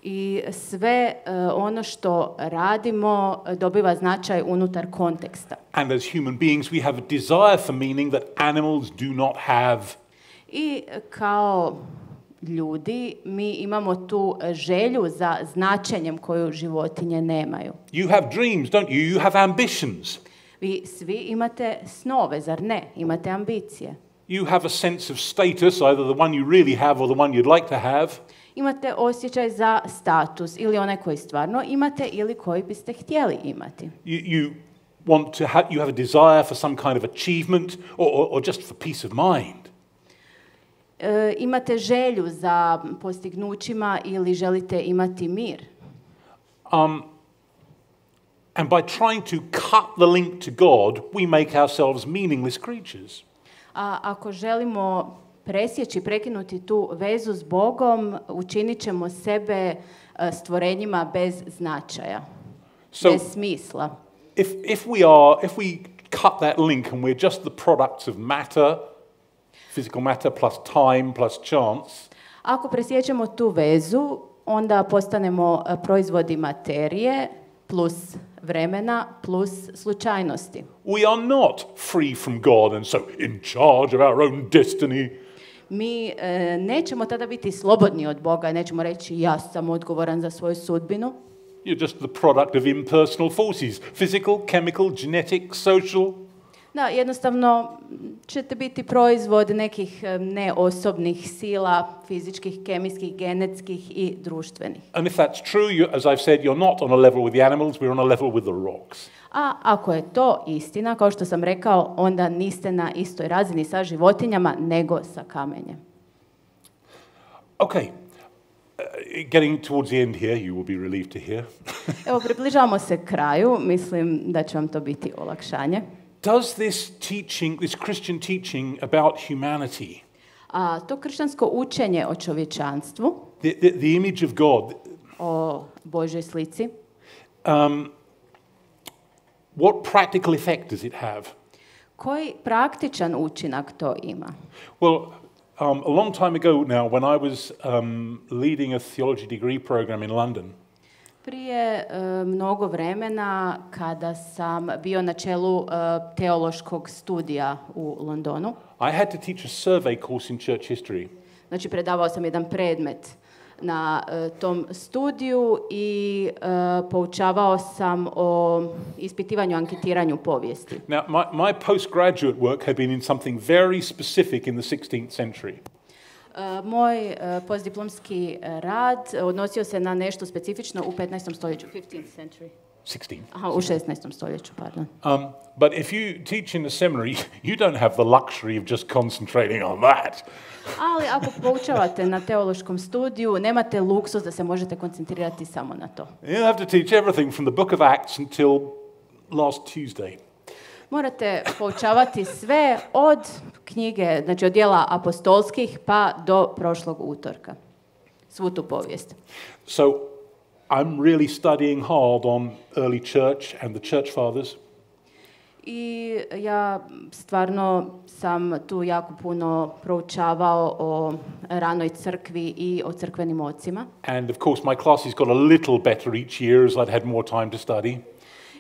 Speaker 2: I sve ono što radimo dobiva značaj unutar konteksta.
Speaker 1: And as human beings, we have a desire for meaning that animals do not have.
Speaker 2: I kao ljudi mi imamo tu želju za značenjem koju životinje nemaju.
Speaker 1: You have dreams, don't you? You have ambitions.
Speaker 2: Vi svi imate snove, zar ne? Imate ambicije.
Speaker 1: You have a sense of status, either the one you really have or the one you'd like to have.
Speaker 2: Imate osjećaj za status, ili onaj koji stvarno imate ili koji biste htjeli imati.
Speaker 1: You want to you have a desire for some kind of achievement or just for peace of mind.
Speaker 2: imate želju za postignućima ili želite imati mir.
Speaker 1: And by trying to cut the link to God, we make ourselves meaningless creatures.
Speaker 2: A ako želimo presjeći, prekinuti tu vezu s Bogom, učinit ćemo sebe stvorenjima bez značaja, bez smisla.
Speaker 1: If we cut that link and we're just the products of matter, physical matter plus time plus chance,
Speaker 2: ako presjećemo tu vezu, onda postanemo proizvodi materije plus vremena plus slučajnosti.
Speaker 1: we are not free from God and so in charge of our own destiny.
Speaker 2: Mi nećemo tada biti slobodni od Boga, nećemo reći ja sam odgovoran za svoju sudbinu.
Speaker 1: You're just the product of impersonal forces, physical, chemical, genetic, social.
Speaker 2: Da, jednostavno ćete biti proizvod nekih neosobnih sila, fizičkih, kemijskih, genetskih i društvenih.
Speaker 1: And if that's true, as I've said, you're not on a level with the animals, we're on a level with the rocks.
Speaker 2: A ako je to istina, kao što sam rekao, onda niste na istoj razini sa životinjama, nego sa kamenjem.
Speaker 1: Okay, getting towards the end here, you will be relieved to hear.
Speaker 2: Evo, približavamo se kraju, mislim da će vam to biti olakšanje.
Speaker 1: Does this teaching, this Christian teaching about humanity,
Speaker 2: A to kršćansko učenje o čovječanstvu,
Speaker 1: the image of God,
Speaker 2: o Božjoj slici,
Speaker 1: what practical effect does it have?
Speaker 2: koji praktičan učinak to ima?
Speaker 1: Well, a long time ago now, when I was leading a theology degree program in London,
Speaker 2: Prije mnogo vremena, kada sam bio na čelu teološkog studija u Londonu,
Speaker 1: I had to teach a survey course in church history.
Speaker 2: znači predavao sam jedan predmet na tom studiju i poučavao sam o ispitivanju, anketiranju povijesti.
Speaker 1: Now, my postgraduate work had been in something very specific in the 16th century.
Speaker 2: Moj postdiplomski rad odnosio se na nešto specifično u 15. stoljeću, 15th century.
Speaker 1: 16.
Speaker 2: Aha, u 16. stoljeću, pardon.
Speaker 1: But if you teach in a seminary, you don't have the luxury of just concentrating on that.
Speaker 2: Ali ako poučavate na teološkom studiju, nemate luksuz da se možete koncentrirati samo na to.
Speaker 1: You have to teach everything from the book of Acts until last Tuesday.
Speaker 2: Morate poučavati sve od knjige, znači od djela apostolskih pa do prošlog utorka. Svu tu povijest.
Speaker 1: So I'm really studying hard on early church and the church fathers.
Speaker 2: I ja stvarno sam tu jako puno proučavao o ranoj crkvi i o crkvenim ocima.
Speaker 1: And of course my classes got a little better each year as I'd had more time to study.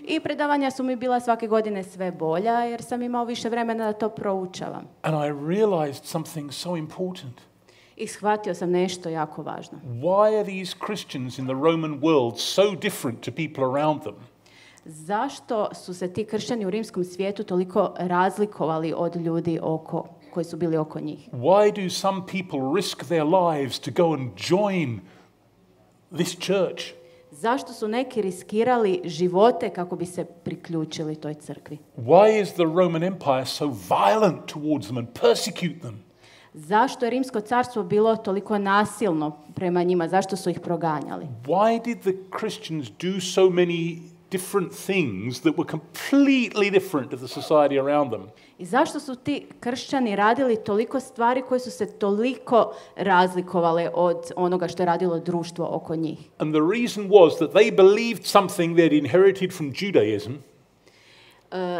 Speaker 2: I predavanja su mi bila svake godine sve bolja jer sam imao više vremena da to proučavam.
Speaker 1: And I realized something so important.
Speaker 2: I shvatio sam nešto jako važno.
Speaker 1: Why are these Christians in the Roman world so different to people around them?
Speaker 2: Zašto su se ti kršćani u rimskom svijetu toliko razlikovali od ljudi koji su bili oko njih?
Speaker 1: Why do some people risk their lives to go and join this church?
Speaker 2: Zašto su neki riskirali živote kako bi se priključili toj crkvi?
Speaker 1: Why is the Roman Empire so violent towards them and persecute them?
Speaker 2: Zašto je rimsko carstvo bilo toliko nasilno prema njima? Zašto su ih proganjali?
Speaker 1: Why did the Christians do so many different things that were completely different to the society around them?
Speaker 2: I zašto su ti kršćani radili toliko stvari koje su se toliko razlikovale od onoga što je radilo društvo oko njih?
Speaker 1: And the reason was that they believed something they'd inherited from Judaism.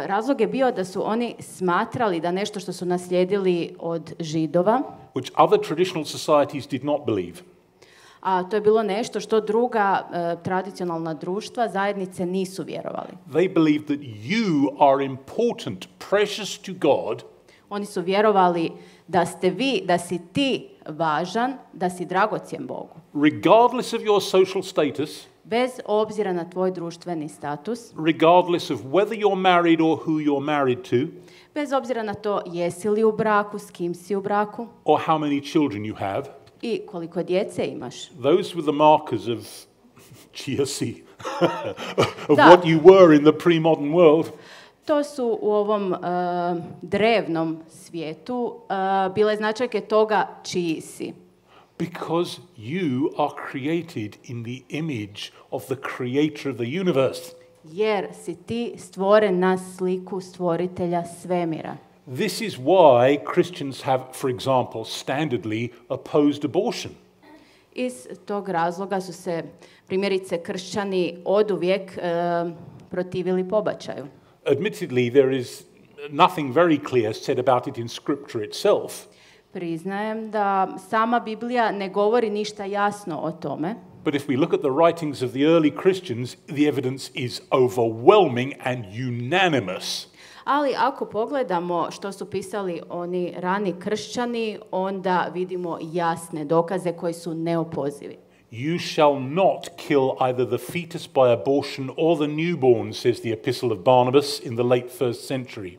Speaker 2: Razlog je bio da su oni smatrali da nešto što su naslijedili od Židova,
Speaker 1: Which other traditional societies did not believe.
Speaker 2: a to je bilo nešto što druga tradicionalna društva, zajednice nisu vjerovali.
Speaker 1: They believed that you are important, precious to God.
Speaker 2: Oni su vjerovali da si ti važan, da si dragocjen Bogu.
Speaker 1: Regardless of your social status,
Speaker 2: Bez obzira na tvoj društveni status,
Speaker 1: regardless of whether you're married or who you're married to,
Speaker 2: bez obzira na to jesi li u braku, s kim si u braku
Speaker 1: or how many children you have,
Speaker 2: i koliko djece imaš.
Speaker 1: those were the markers of GSC, of
Speaker 2: Da.
Speaker 1: what you were in the pre-modern world.
Speaker 2: To su u ovom drevnom svijetu bile značajke toga čiji si.
Speaker 1: Because you are created in the image of the creator of the universe.
Speaker 2: Jer si ti stvoren na sliku stvoritelja svemira.
Speaker 1: This is why Christians have, for example, standardly opposed abortion.
Speaker 2: Iz tog razloga su se primjerice kršćani oduvijek protivili pobačaju.
Speaker 1: Admittedly, there is nothing very clear said about it in Scripture itself.
Speaker 2: Priznajem da sama Biblija ne govori ništa jasno o tome.
Speaker 1: But if we look at the writings of the early Christians, the evidence is overwhelming and unanimous.
Speaker 2: Ali ako pogledamo što su pisali oni rani kršćani, onda vidimo jasne dokaze koji su neopozivi.
Speaker 1: You shall not kill either the fetus by abortion or the newborn, says the epistle of Barnabas in the late 1st century.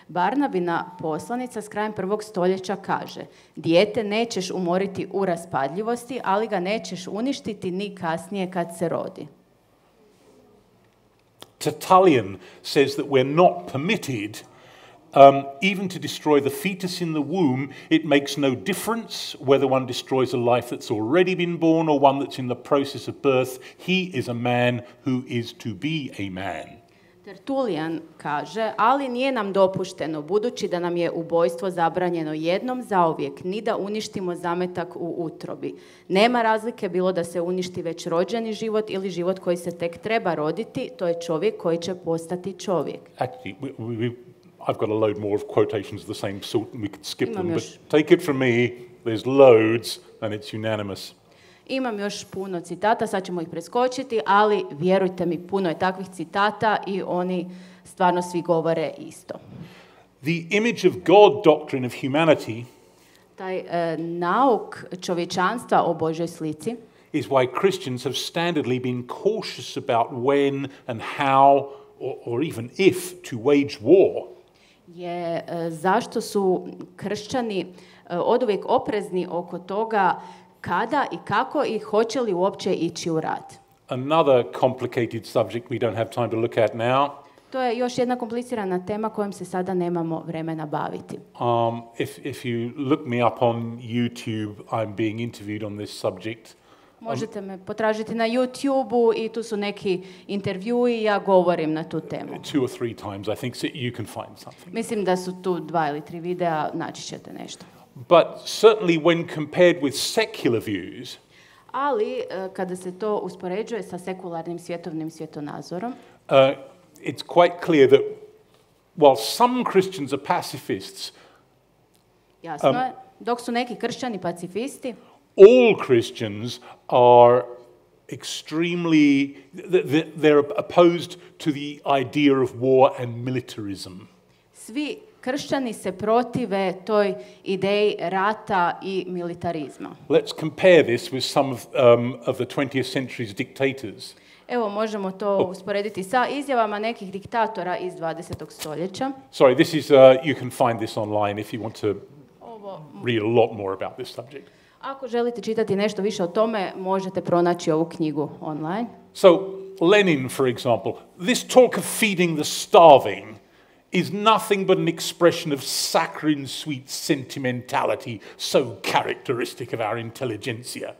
Speaker 2: Barnabina poslanica s krajem 1. stoljeća kaže: dijete nećeš umoriti u raspadljivosti, ali ga nećeš uništiti ni kasnije kad se rodi.
Speaker 1: Tertullian says that we're not permitted even to destroy the fetus in the womb. It makes no difference whether one destroys a life that's already been born or one that's in the process of birth. He is a man who is to be a man.
Speaker 2: Tertullian kaže: ali nije nam dopušteno, budući da nam je ubojstvo zabranjeno jednom zauvijek, ni da uništimo zametak u utrobi. Nema razlike bilo da se uništi već rođeni život ili život koji se tek treba roditi, to je čovjek koji će postati čovjek.
Speaker 1: Actually, I've got a load more of quotations of the same sort and we could skip them, but take it from me, there's loads and it's unanimous.
Speaker 2: Imam još puno citata, sad ćemo ih preskočiti, ali vjerujte mi, puno je takvih citata i oni stvarno svi govore isto.
Speaker 1: The image of God doctrine of humanity
Speaker 2: Taj nauk čovječanstva o Božjoj slici
Speaker 1: is why Christians have standardly been cautious about when and how or even if to wage war.
Speaker 2: Je zašto su kršćani oduvijek oprezni oko toga kada i kako i hoće li uopće ići u rat.
Speaker 1: Another complicated subject we don't have time to look at now.
Speaker 2: To je još jedna komplicirana tema kojom se sada nemamo vremena baviti.
Speaker 1: If you look me up on YouTube, I'm being interviewed on this subject.
Speaker 2: Možete me potražiti na YouTube-u i tu su neki intervjui i ja govorim na tu temu.
Speaker 1: 2 or 3 times, I think, so you can find something.
Speaker 2: Mislim da su tu 2 ili 3 videa, naći ćete nešto.
Speaker 1: But certainly when compared with secular views,
Speaker 2: ali kada se to uspoređuje sa sekularnim svjetovnim svjetonazorom,
Speaker 1: it's quite clear that while some Christians are pacifists,
Speaker 2: jasno je, dok su neki kršćani pacifisti,
Speaker 1: all Christians are extremely, they're opposed to the idea of war and militarism.
Speaker 2: Svi kršćani se protive toj ideji rata i militarizma.
Speaker 1: Let's compare this with some of the 20th century's dictators.
Speaker 2: Evo, možemo to usporediti sa izjavama nekih diktatora iz 20. stoljeća.
Speaker 1: Sorry, this is, you can find this online if you want to read a lot more about this subject.
Speaker 2: Ako želite čitati nešto više o tome, možete pronaći ovu knjigu online.
Speaker 1: So, Lenin, for example, this talk of feeding the starving is nothing but an expression of saccharine sweet sentimentality so characteristic of our intelligentsia.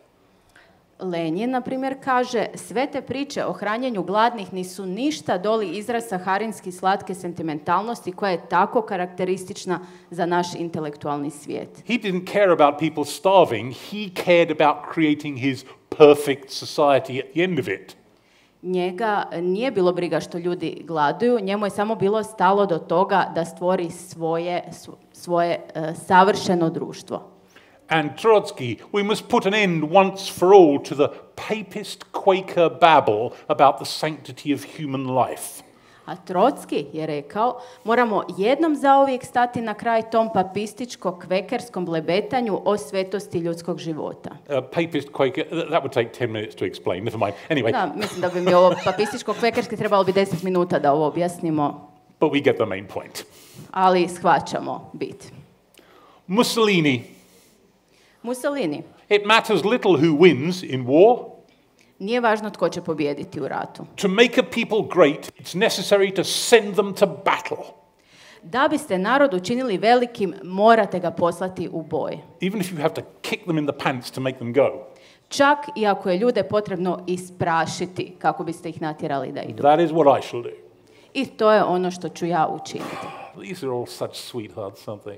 Speaker 2: Lenin, na primjer, kaže: sve te priče o hranjenju gladnih nisu ništa doli izraz saharinski slatke sentimentalnosti koja je tako karakteristična za naš intelektualni svijet.
Speaker 1: He didn't care about people starving, he cared about creating his perfect society at the end of it.
Speaker 2: Njega nije bilo briga što ljudi gladuju, njemu je samo bilo stalo do toga da stvori svoje savršeno društvo.
Speaker 1: And Trotsky, we must put an end once for all to the papist Quaker babble about the sanctity of human life.
Speaker 2: A Trotsky je rekao: moramo jednom zauvijek stati na kraj tom papističko-kvekerskom blebetanju o svetosti ljudskog života.
Speaker 1: Papist Quaker, that would take 10 minutes to explain, never mind. Anyway.
Speaker 2: Da, mislim da bi mi ovo papističko-kvekerski trebalo bi 10 minuta da ovo objasnimo.
Speaker 1: But we get the main point.
Speaker 2: Ali shvaćamo bit.
Speaker 1: Mussolini.
Speaker 2: Mussolini.
Speaker 1: It matters little who wins in war.
Speaker 2: Nije važno tko će pobijediti u ratu.
Speaker 1: To make a people great, it's necessary to send them to battle.
Speaker 2: Da biste narod učinili velikim, morate ga poslati u boj.
Speaker 1: Even if you have to kick them in the pants to make them go.
Speaker 2: Čak i ako je ljude potrebno isprašiti kako biste ih natjerali da idu.
Speaker 1: That is what I shall do.
Speaker 2: I to je ono što ću ja učiniti.
Speaker 1: These are all such sweethearts, aren't they?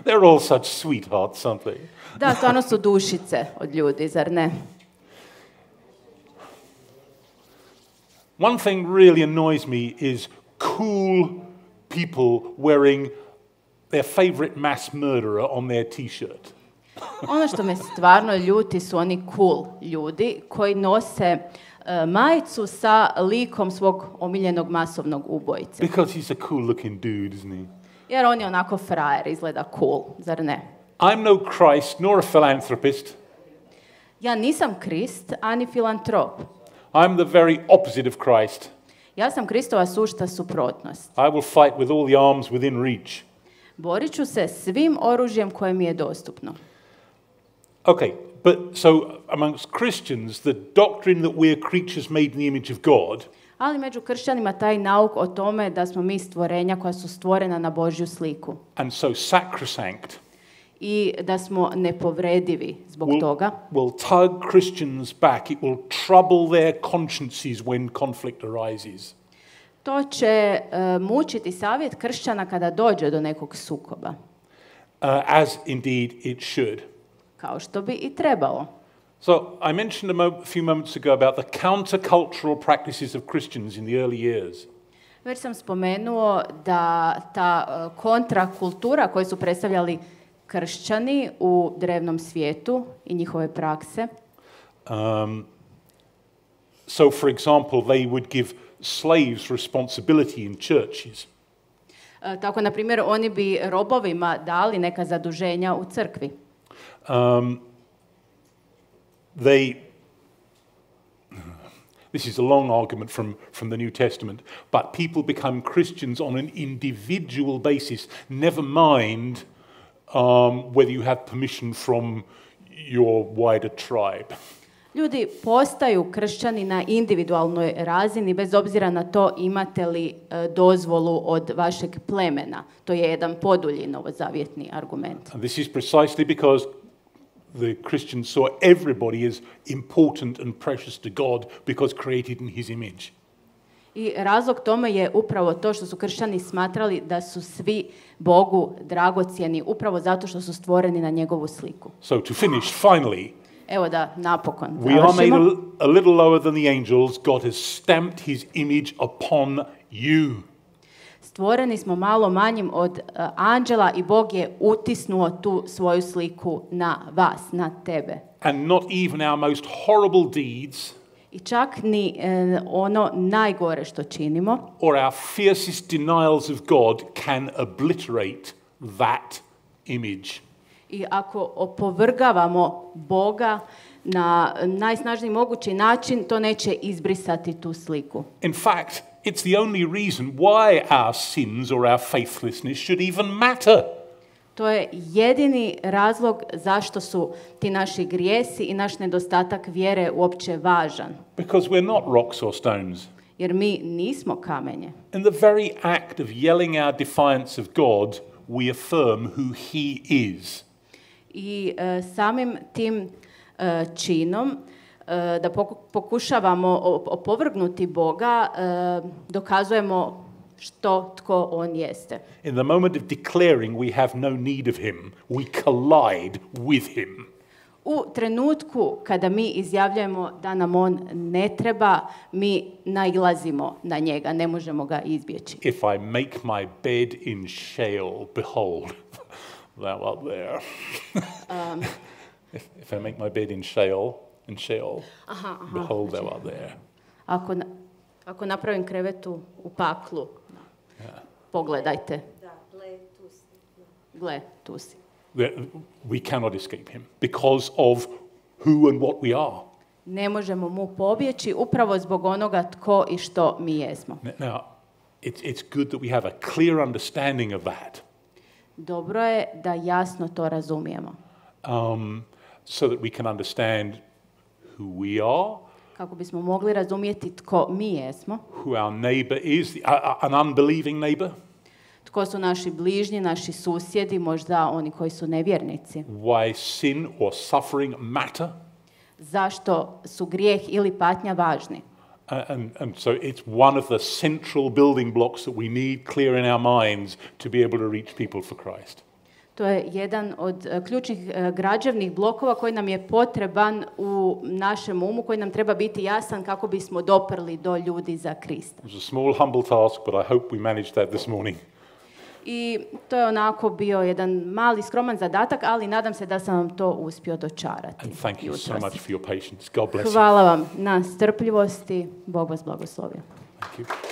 Speaker 1: They're all such sweethearts, aren't they?
Speaker 2: Da, stvarno su dušice od ljudi, zar ne?
Speaker 1: One thing really annoys me is cool people wearing their favorite mass murderer on their t-shirt.
Speaker 2: Ono što me stvarno ljuti su oni cool ljudi koji nose majicu sa likom svog omiljenog masovnog ubojice.
Speaker 1: Because he's a cool looking dude, isn't he?
Speaker 2: Jer on je onako frajer, izgleda cool, zar ne?
Speaker 1: I'm no Christ nor a philanthropist.
Speaker 2: Ja nisam Krist, ani filantrop.
Speaker 1: I'm the very opposite of Christ.
Speaker 2: Ja sam Kristova sušta suprotnost.
Speaker 1: I will fight with all the arms within reach.
Speaker 2: Borit ću se svim oružjem koje mi je dostupno.
Speaker 1: Okay, but so amongst Christians, the doctrine that we are creatures made in the image of God
Speaker 2: Ali među kršćanima taj nauk o tome da smo mi stvorenja koja su stvorena na Božju sliku
Speaker 1: and so sacrosanct
Speaker 2: i da smo nepovredivi zbog toga,
Speaker 1: will tug Christians back. It will trouble their consciences when conflict arises.
Speaker 2: to će mučiti savjet kršćana kada dođe do nekog sukoba,
Speaker 1: As indeed it should.
Speaker 2: kao što bi i trebalo.
Speaker 1: So I mentioned a few moments ago about the countercultural practices of Christians in the early years.
Speaker 2: Već sam spomenuo da ta kontrakultura koju su predstavljali kršćani u drevnom svijetu i njihove prakse.
Speaker 1: So, for example, they would give slaves responsibility in churches.
Speaker 2: Tako, na primjer, oni bi robovima dali neka zaduženja u crkvi. This is a long argument from the New Testament, but people become Christians on an individual basis, never mind whether you have permission from your wider tribe. Ljudi postaju kršćani na individualnoj razini, bez obzira na to imate li dozvolu od vašeg plemena. To je jedan podulji novozavjetni argument.
Speaker 1: And this is precisely because the Christians saw everybody as important and precious to God because created in his image.
Speaker 2: I razlog tome je upravo to što su kršćani smatrali da su svi Bogu dragocjeni upravo zato što su stvoreni na njegovu sliku.
Speaker 1: So to finish, finally,
Speaker 2: Evo da napokon
Speaker 1: we are made
Speaker 2: završimo.
Speaker 1: a little lower than the angels. God has stamped his image upon you.
Speaker 2: Stvoreni smo malo manjim od anđela i Bog je utisnuo tu svoju sliku na vas, na tebe.
Speaker 1: And not even our most horrible deeds
Speaker 2: I čak ni ono najgore što činimo
Speaker 1: or our fiercest denials of God can obliterate that image.
Speaker 2: i ako opovrgavamo Boga na najsnažniji mogući način, to neće izbrisati tu sliku.
Speaker 1: In fact, it's the only reason why our sins or our faithlessness should even matter.
Speaker 2: To je jedini razlog zašto su ti naši grijesi i naš nedostatak vjere uopće važan.
Speaker 1: Because we're not rocks or stones.
Speaker 2: Jer mi nismo kamenje.
Speaker 1: In the very act of yelling our defiance of God, we affirm who he is.
Speaker 2: I samim tim činom da pokušavamo opovrgnuti Boga, dokazujemo što tko on jeste.
Speaker 1: In the moment of declaring we have no need of him, we collide with him.
Speaker 2: U trenutku kada mi izjavljujemo da nam on ne treba, mi nailazimo na njega, ne možemo ga izbjeći.
Speaker 1: If I make my bed in shale, behold, thou art there. If I make my bed in shale, behold, thou art there.
Speaker 2: Ako napravim krevetu u paklu, pogledajte. Gle, tu si.
Speaker 1: We cannot escape him because of who and what we are.
Speaker 2: Ne možemo mu pobjeći upravo zbog onoga tko i što mi jesmo.
Speaker 1: Now, it's good that we have a clear understanding of that.
Speaker 2: Dobro je da jasno to razumijemo.
Speaker 1: So that we can understand who we are,
Speaker 2: kako bismo mogli razumjeti tko mi jesmo,
Speaker 1: who our neighbor is, an unbelieving neighbor,
Speaker 2: tko su naši bližnji, naši susjedi, možda oni koji su nevjernici.
Speaker 1: why sin or suffering matter.
Speaker 2: Zašto su grijeh ili patnja važni.
Speaker 1: And so it's one of the central building blocks that we need clear in our minds to be able to reach people for Christ.
Speaker 2: To je jedan od ključnih građevnih blokova koji nam je potreban u našem umu, koji nam treba biti jasan kako bismo doprli do ljudi za Krista.
Speaker 1: It was a small, humble task, but I hope we managed that this morning.
Speaker 2: I to je onako bio jedan mali, skroman zadatak, ali nadam se da sam vam to uspio dočarati.
Speaker 1: And thank you so
Speaker 2: jutros.
Speaker 1: much for your patience. God bless you.
Speaker 2: Hvala vam na strpljivosti. Bog vas blagoslovi.
Speaker 1: Thank you.